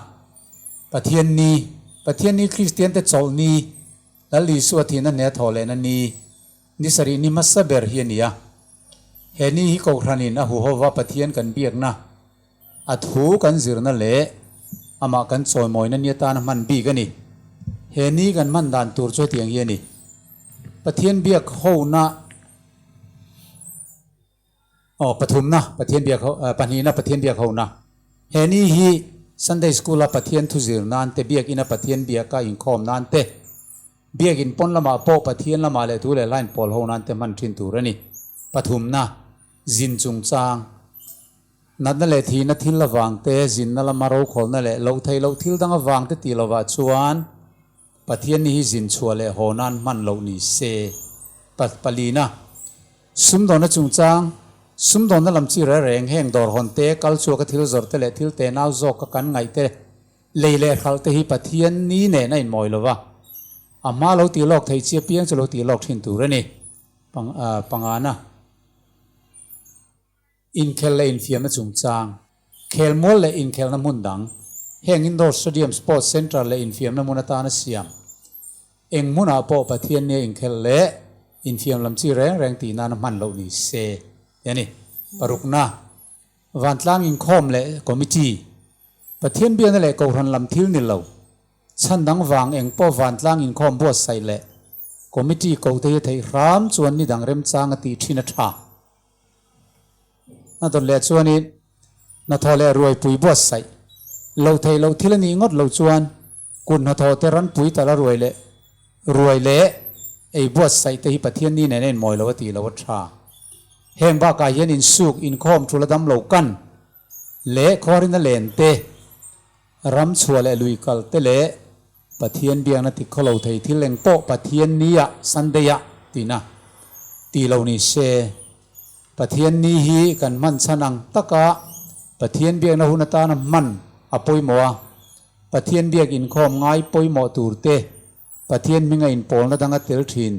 pathian ni Christian te cholni lali suathina ne thole na ni sari ni masaber hiania heni hi ko ranin a hu howa pathian kan biak na athu kan zirna le ama kan choi moina ni ta na man bi gani heni kan man dan tur cho tiang hiani pathian biak ho na pathumna pathian biak ho Pahnihna pathian biak ho na heni hi Sunday school a pathian thu zir nan te biak ina pathian biaka in khom nan te biak in pon lama po pathian lama le tu le line pol ho nan te man thin turani pathumna zin chung chang nat na le thi na thil lawang te zin na lama ro khol na le lo thei lo thil dang awang te ti lawa chuan pathian ni hi zin chua le honan man lo ni se palina sumdon na chung chang sumdon na lamchi ra reng heng dor hon te kal chu ka thil zor te le thil te naw zo ka kan ngai te leile khal te hi pathian ni ne na in moi lowa ama lo ti lok thei chia piang chalo ti lok thin turani pangana in khel le in fiam na chung chang khel mol le in khel na mun dang heng indoor stadium sports center le in fiam na munata na siam eng muna po pathian ne in khel le in fiam lam chi reng ti na man lo ni se yani parukna wantlang in khom le committee pathian bian le ko ran lam thil ni lo chan dang wang eng po wantlang in khom bo sai le committee ko te thei ram chuan ni dang rem chang ati thina tha na don le chuan ni na thole ruai pui bo sai lo thei lo thil ni ngot lo chuan kun na tho te ran pui tala ruai le ei bo sai te hi pathian ni ne nen moi lo ti lo tha heng ba ka yen in suk in khom thula dam lo kan le khorin len te ram chhuale lui kal te le pathian biang na ti kholo thei thileng po pathian nia sandeya tina ti lo ni se pathian ni hi kan man chanang taka pathian biang na hunata na man apoi moa pathian biak in khom ngai poi mo turte pathian minga in pol na danga tel thin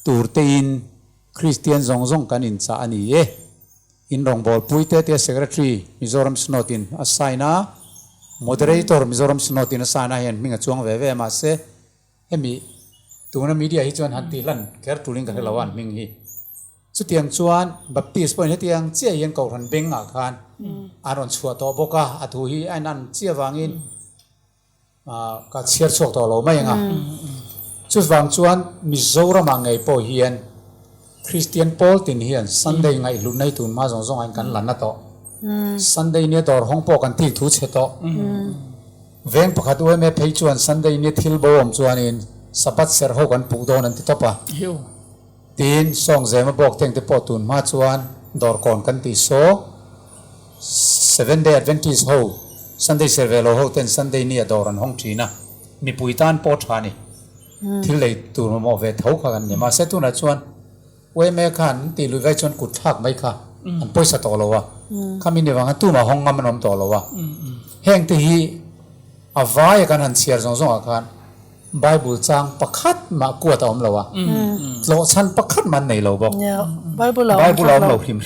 turte in Christian zong kan in cha ani e in rong bol puite te secretary Mizoram Synod in asaina moderator Mizoram Synod in asaina hen minga chuang ve ma se hemi tuna media hi chuan hanti lan ker tuling ka helawan ming hi chu tiang chuan baptist point he tiang chia yen ko ran beng a khan aron chua to boka athu hi ainan chia wangin ka chiar chok to lo mai nga chu wang chuan Mizoram angai po hian Christian Paul tin hian Sunday ngai lunai tun ma zong an kan lan na to Sunday ne dor hong po kan ti thu che to veng pakhat we me phei chuan Sunday ne thil bom chuan in sabat ser ho kan pu don an ti topa tin song zema bok teng te po tun ma chuan dor kon kan ti so 7 day Adventist ho Sunday servelo ho ten Sunday ni dor an hong thina mi puitan po thani thil lei tur mo ve thau kha kan ne ma se tu na chuan เว้ยแม่ขันตีลุยไว้จนกุดทักไม่ค่ะอันป่วยสตอแล้ววะข้ามีในวังตู้มาห้องงมันนมต่อแล้ววะแห่งที่อาวายกันหันเสียสองอาการไบเบิลจางประคัดมากวดอมแล้ววะโลชันประคัดมันในเราบอกไบเบิลเราพิมพ์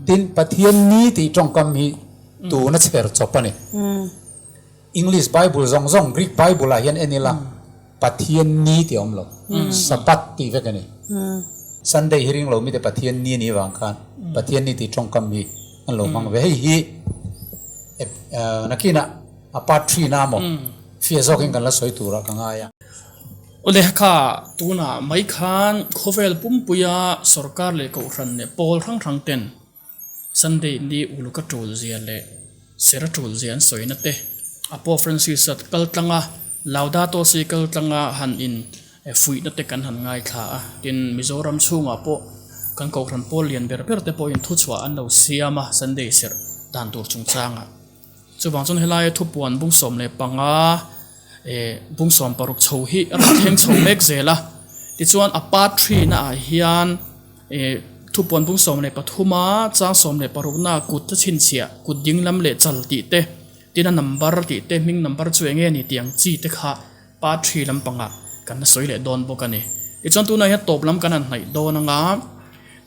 ตินปะเทียนนี้ที่จงกำมีตูนัดเสร์จบปะเนี่ยอังกฤษไบเบิลซองกรีกไบเบิลอะไรยันเอ็นนี่ละปะเทียนนี้ที่อมเราสปัตตีเวกันเนี่ยซันเดย์ฮิริงเรามีแต่ปะเทียนนี้นี่วางกันปะเทียนนี้ที่จงกำมีอันเราฟังเว้ยฮีนักกินอะอพาร์ตทรีน้ำมั้งฟีเอซอกินกันละสวยตัวละกังไงอะโอเลค่ะตัวน่ะไม่คันโคเวลปุ่มปุยาสรการเลยก็รันเนี่ยโพลทั้งเต็นสันเดย์นี้อุลุกจูลเซียนเลยเสระจูลเซียนสวยนัดเตะอพอฟรานซิสกัลตังะลาวดาโตซีกัลตังะหันอินฟุยนัดเตะกันหันง่ายค่ะดินมิโซรัมชูงอ่ะพอกันก็รันโพลเลียนเบอร์เบอร์เตปอินทุชวาอันเราเสียมาสันเดย์เสร์ด่านตัวจงจางอ่ะจุบางจนเฮลัยทุบวันบุ้งสมเลยปังอ่ะบุ้งสมปรุกโชหิรักเฮงโชเมกเซล่ะที่ส่วนอพาร์ตทรีน่ะเฮียนทุบวันบุ้งสมเลยปฐุมาจ้างสมเลยปรุกน่ากุดชินเสียกุดยิงลำเละจัลติเตที่นั่นนัมเบอร์ติเตมิงนัมเบอร์ช่วยเงี้ยนี่เตียงจีเตค่ะพาร์ตทรีลำปังอ่ะกันสวยเลยโดนบอกกันนี่ที่ส่วนตัวนั้นเห็นตบลำกันนั่นไหนโดนงา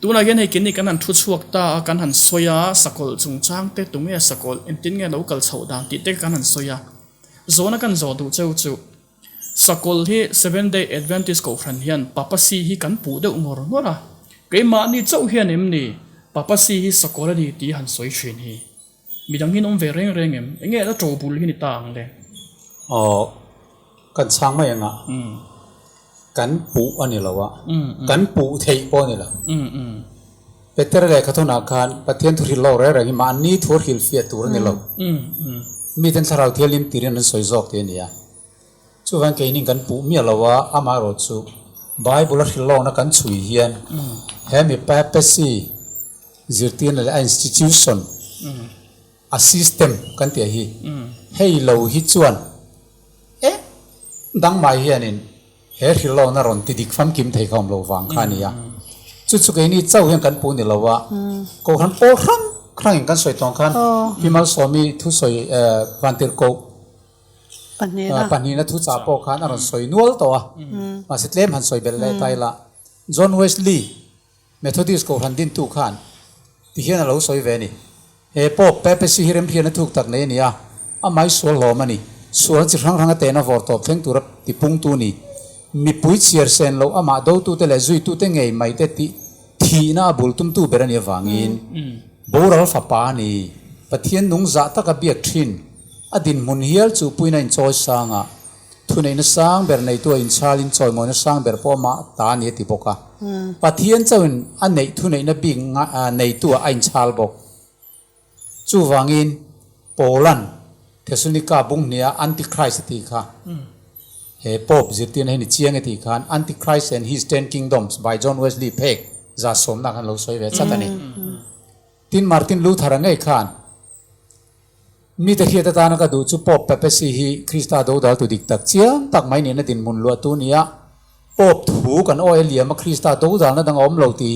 ตัวนั้นเห็นให้กินนี่กันนั่นทุชวกตากันหันสวยสกุลจงจ้างเตตรงเงี้ยสกุลอินทินเงี้ยเราเกิดโฉดานติเตกันหันสวยโซนกันโซดูเจ้าจู่สกุลที่ 7 Day Adventist ก็ขันเฮียนปปซีที่กันปูเดอุโมรนัวละเกมานี่เจ้าเฮียนเอ็มนี่ปปซีที่สกุลนี่ตีหันสวยชินฮีมีดังที่น้องเวรงเอ็มเงี้ยแล้วโจบุลที่นี่ต่างเลยอ๋อกันช่างไม่ยังอ่ะกันปูอันนี้ละวะกันปูเทียบนี่ละเป็นแต่อะไรเขาทุนอาคารประเทศทุเรียนเราเรื่องมันนี่ทัวร์ฮิลเฟียตัวนี่ละมีแต่สาวเที่ยวลิมตีเรียนนั้นสวยจอกเดียนี่ช่วงแค่นี้กันปูมีอะไรวะอามาโรจูไบเบิลฮิลเรานักกันช่วยเฮียนเฮมีเปเปซีจิตตินอะไรอินสติทิวชั่นซิสเต็มกันเตียฮีให้เราฮิจวนดังไม่เฮียนินเฮฮิลเราน่ารอนติดิกฟัมกิมไทยคำเราฟังขานี่จุดสุดแค่นี้เจ้าเฮียนกันปูนี่ละวะก็ขันโปครั้งอย่างกันสวยตรงกันพิมัลสวามีทุสวยวันติรโกปันนี้นะทุจ่าโปคันอารมณ์สวยนัวตัวมาสิเลมหันสวยเบลเลไตละจอห์นเวสลีย์เมทอดิสก็หันดินตุขันที่เฮียนเราสวยเวนี่เฮ้ปอบเปเปซีฮิเรมเฮียนทุกตักเนี่ยนี่ไม่สวยหล่อมันนี่สวยจิรังเตนะวอร์ตอบเพ่งตัวรับที่ปุ่งตัวนี่มีปุยเชียร์เซนเรามาดูตัวเตลจุยตัวเตงไงไม่เตติทีน่าบุลตุมตัวเบรนี่ฟังอินบูรัลฟ้าปานีปะเทียนนุ่งจัตตะกับเบียกทินอดินมุนเฮียลจูปุยนันจอยสางะทุนในสังเบรในตัวอินชาลินจอยมอนสังเบรพอมาตานี่ติปกะปะเทียนเจ้าอันในทุนในบิงในตัวอินชาลบอกจูวังอินโปแลนด์เทสุนิกาบุงเนียอันติคริสต์ตีค่ะเฮปอบจิตตินให้นิเชียงตีค่ะอันติคริสต์ and his 10 kingdoms by John Wesley Peck จะสมนักกันเราสวยเวสัตนี่ทินมาร์ตินลูเทอร์ไงขันมีแต่เฮียตานักดูจูปอบเปเปซีฮีคริสตาโดดาตุดิกตักเชียงตักไม่เนี่ยนะดินมุนลัวตัวนี้ปอบถูกันโอเอเลียมาคริสตาโดดานะดังอมเหล่าตี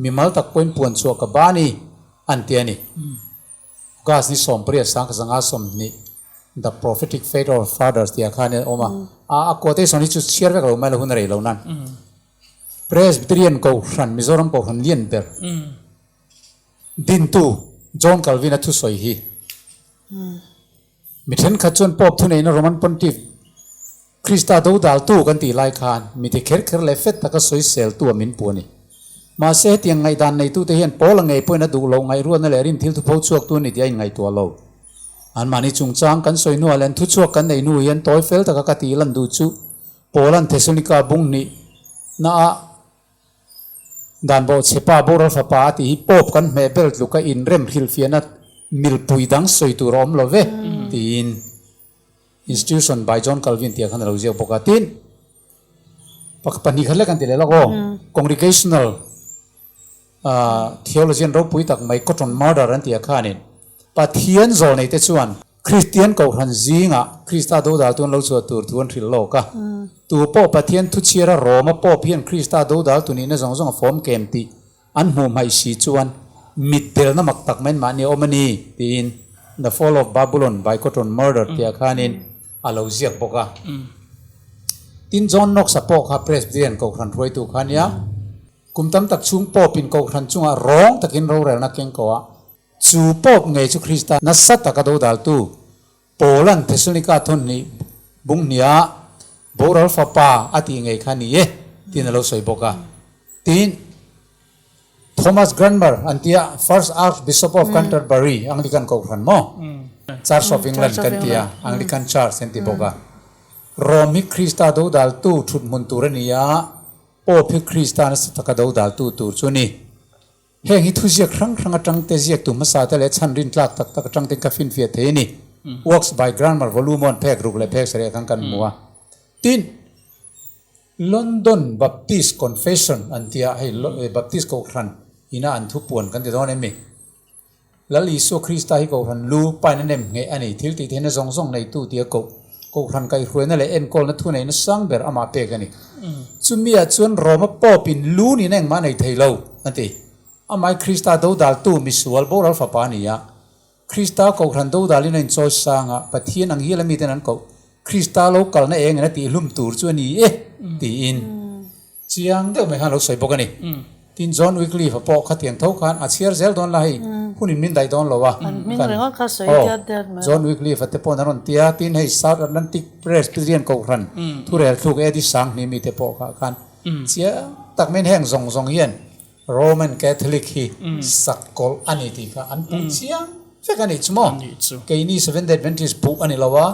มีมัลตักเป็นปวนชัวกับบ้านี่อันเตียนี่กาสนิสมเปรียสังกสังอาสมนี่ the prophetic faith of fathers ที่อาคารเนี่ยออกมาโคเทสนี่จุดเชื่อว่าเราไม่ละหุ่นอะไรเหล่านั้นเพรสบิทเรียนกูขันมิโซรัมกูขันเลียนเบอร์ดินตูจอห์นคัลวินทุสอยฮีมิเห็นขัดจนปอบทุนเองโรมันปอนติฟคริสตาดูดัลตูกันตีไลคานมิที่เคร์เลฟเฟตตะก็สวยเซลตัวมินปวนี่มาเสียที่ยังไงดันในตู้เทียนโปลังไงพอยนัดดูเราไงรู้นั่นแหละรินทิลทุพชวกตัวนี่ที่ยังไงตัวเราอันมานี่จุงจางกันสวยนัวเล่นทุชวกกันในนู่ยันตัวเฟลตะก็กตีลันดูจูโปลันเทสุนิกาบุงนี่น่าดันโบเชป้าโบราณฟ้าป่าที่ฮิปโปกันเมเบลลูกอินเรมฮิลเฟียนัดมิลปุยดังสวยตัวรอมโลเวตีน institution by John Calvin ที่ขันเราเจ้าปกติปัจจุบันเล็กกันที่เลยแล้วก็ congregational theologian เราปุยตักไม่ก็จน murder อันที่ขันนี่ปัจเจียนโซนในเตชวน คริสเตียนก็ทันจีงะคริสตาโดดาตุนเราสวดตัวทวนทิลโลกะตัวพ่อปะเทียนทุเชียระโรมาพ่อเพียนคริสตาโดดาตุนี้นะสองฟอร์มเกมตีอันหัวไม่สีจวนมิดเดลนะมักตักเมนมาเนอมันนี่ตีน The Fall of Babylon by Cotton Murder เตียขานินอาลาเซียกปกะตินจอนนกสะโปกฮะเพรสเบียนก็ทันรวยตัวขันยากุมตั้มตักชุงพ่อปินก็ทันจุงอ่ะร้องตักินเราเรนักเก่งก็อ่ะจูพ่อไงจูคริสตานัสสัตตะกระโดดดัลตูโปแลนด์เทสโลนิกาทนนี้บุงเนียโบราลฟาปาอติไงขันนี้ที่นั่นเราสวยปกะตินThomas Granmer อันที่ First Archbishop of Canterbury อังกฤษก็ทันมั้ง Church of England กันที่อังกฤษ Church เซนติปกะโรมิคริสตาโดดัลตูชุดมุนตูรนียาโอพิคริสตานัสตะกระโดดัลตูตูชุนีเฮงฮิทุเจียครั้งจังเตเจียตุมาสาเตเลชันรินทลักตักจังเตกฟินเฟียเทนี่ Works by Granmer Volume 1 เพกรุกเลยเพกเสรียกันมัวติน London Baptist Confession อันที่ให้ Baptist ก็ทันอินาอันทุปวนกันที่ตอนนี้มีแล้วลิโซคริสต์ให้ก็ทันรู้ไปนั่นเองไงอันนี้ทิลติเทนซองในตู้เตียก็ทันไกลรวยนั่นแหละเอ็นกอลนั่นทุนในสังเบอร์อามาเปกันนี่จุมีอาชวนรอมาป้อปินรู้นี่นั่งมาในไทยเราอันที่อามาคริสต์ดูดัลตู้มิสวอลโบรัลฟาปานี่ยาคริสต์ก็ทันดูดัลนี่ในจอยสังอ่ะปะเทียนังยี่ละมีแต่นั้นก็คริสต์โลกัลนั่นเองนะที่ลุ่มตูร์ชวนนี่ตีอินเชียงเดียวไม่ฮันเราใส่ปกันนี่ทินจอห์นวิกลีฟพอขัดเถียงเท่ากันอาเชียร์เซลดอนไล่ผู้นี้มินได้ดอนหรอวะมินเรื่องข้าสวยเด็ดๆจอห์นวิกลีฟเตปอนนั้นที่ทินให้ South Atlantic Presbyterian ก็รันทุเรศทุกเอดิสังนี่มีเตปอกันเชียตักมินแห่งซองเฮียน Roman Catholic ฮีสักกอลอันนี้ที่ค่ะอันปุ่นเชียงเฟกันนี่ชั่วโมงเกย์นี่7 Day Adventist ปุ๊อันนี้ละวะ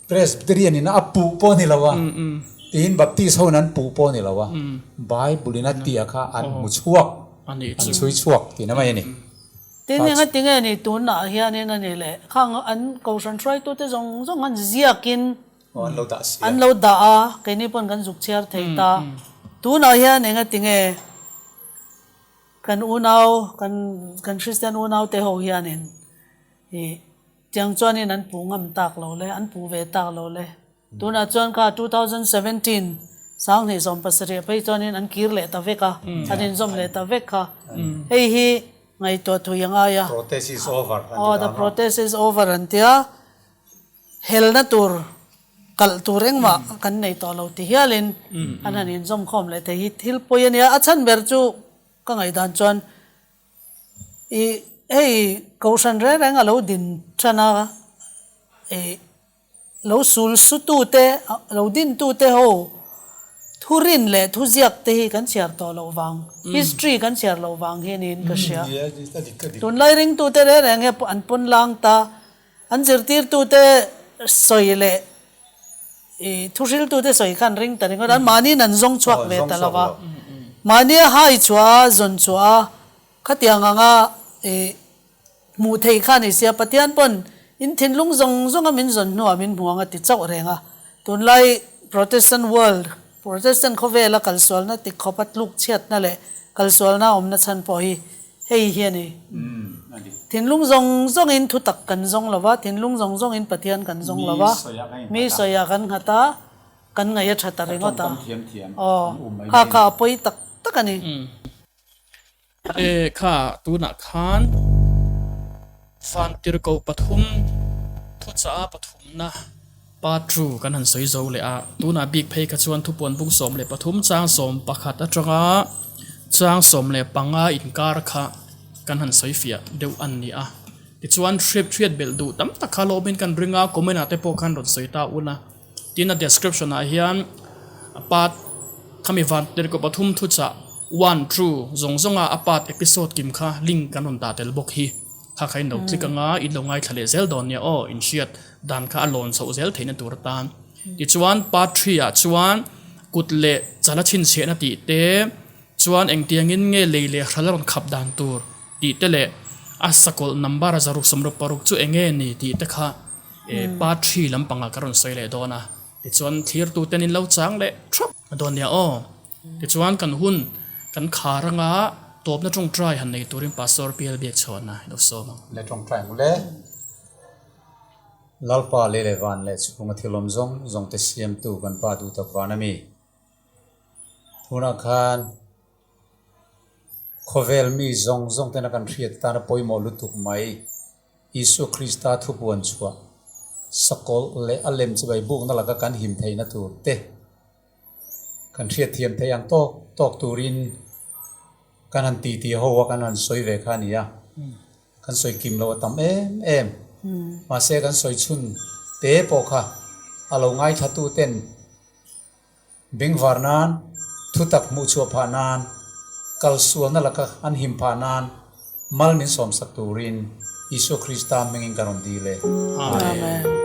Presbyterian นี่นะปุ๊ปอนี่ละวะทีนบัพติสเท่านั้นปูปอนี่ละวะไบเบิลนัดตีอะค่ะอันมุชวกอันช่วยชวกที่นั่นไม่นี่ทีนี้ก็ทีนี้ตัวหน้าเฮียนี่นั่นนี่แหละข้างอันกูสันทรายตัวที่ส่งอันเสียกินอันเราด่าแค่นี้ปนกันสุกเชียร์เทตาตัวหน้าเฮียนี่ก็ทีนี้กันอุณาวกันคริสเตียนอุณาวเตะหัวเฮียนี่จังจวนนี่นั้นปูงำตักเราเลยอันปูเวตักเราเลยตัวนั้นจวนค่ะ2017สังนี่สมปัสเรียไปจวนนี้อันคิร์เลตาเวกะอันนี้สมเลตาเวกะเฮ้ยไงตัวทุยังไงอะ Protest is over the protest is over อันเดียเฮลนัตูร์กัลตูเร่งมากันในตัวเราที่เฮียลินอันนี้สมคอมเลยแต่ฮิลปอยเนี่ยอาชันเบอร์จูก็ไงดันจวนเฮ้ยกูสันเร่งเราดินชนะเราสูลสุตูเตเราดินตูเตโฮทุรินเล่ทุเจียกเตะกันเชียร์ตัวเราวัง history กันเชียร์เราวังเฮนินก็เชียร์ตุนไลริงตูเตเร่งเฮอันปนลังตาอันเจอตีร์ตูเตสอยเล่ทุชิลตูเตสอยขันริงแต่ริงก็ดันมานี่นันซงชวักเวตละวะมานี่หายชัวจนชัวขัดยังงะมูเทขันเสียปฏิอันปนอินทินลุงซงมินซนนัวมินหัวงติดเจ้าเรงตุนไล Protestant world Protestant เขาเวลากัลสวลนะติดขบัดลูกเชียดนั่นแหละกัลสวลนะอมนัชันพอฮีเฮียนี่ทินลุงซงอินทุตักกันซงละวะทินลุงซงอินปฏิอันกันซงละวะมีสอยกันหัตากันไงยัดหัตาเรงก็ตาอ๋อข้าปอยตักกันนี่ข้าตัวนักขันฟันติรโกปฐุมทุจาปฐุมนะปาตรูกันหันสวยโจเลยตัวน่ะบิ๊กเพย์กชวนทุปวนบุ้งสมเลยปฐุมจางสมปะขัดตะจังจางสมเลยปังอินการ์ค่ะกันหันสวยเฟียเดี๋ยวอันนี้ติดชวนทริปเทรียดเบลดูตั้มตะคาโลบินกันเรื่องก็ไม่น่าเตปอกันรถสวยตาอุนะที่น่ะ description เฮียนปาตขมิฟันติรโกปฐุมทุจาone true ซงปาตเอพิโซดกิมค่ะลิงกันนนตาเตลบกฮีถ้าใครหนุกที่กังอินลงไงทะเลเซลดอนเนี่ยอินเชียดดันข้าอลอนโซเซลเทนตัวตานดิจวนปาทริอาจวนกุดเละจัลชินเชนติเตจวนเองเตียงินเงเลเล่ขัดรอนขับดันตัวติเตเละอัสกอลนัมบาร์จารุกสมรปารุกจูเองเงนี่ติเตค่ะปาทรีลำปังการอนโซเลดอนะดิจวนทีร์ตัวเตนินเล่าจังเละทรัพย์ดอนเนี่ยดิจวนกันหุ่นกันขารังตัวนั้นจง try หันในตัวริม Pr.PL เบียกชวนนะดูโซ่มั้งเลยจง try หมดเลย lalpa le van le chunga thilom zong te siam tu kan pa du tak wanami thuna khan khovel mi zong te na kan thriat ta na poimo lutuk mai Isu Krista thupuan chua sakol le alem chibai buk na laka kan him theina tu te kan thriat thiam theiang tok turin kan han ti ho kan han soi ve khania kan soi kim lo tam em ma se kan soi chun te po kha alo ngai thatu ten bing varnan thutak mu chu phanan kal suana laka an him phanan mal min som sak turin Isu Krista mengin karon dile Amen.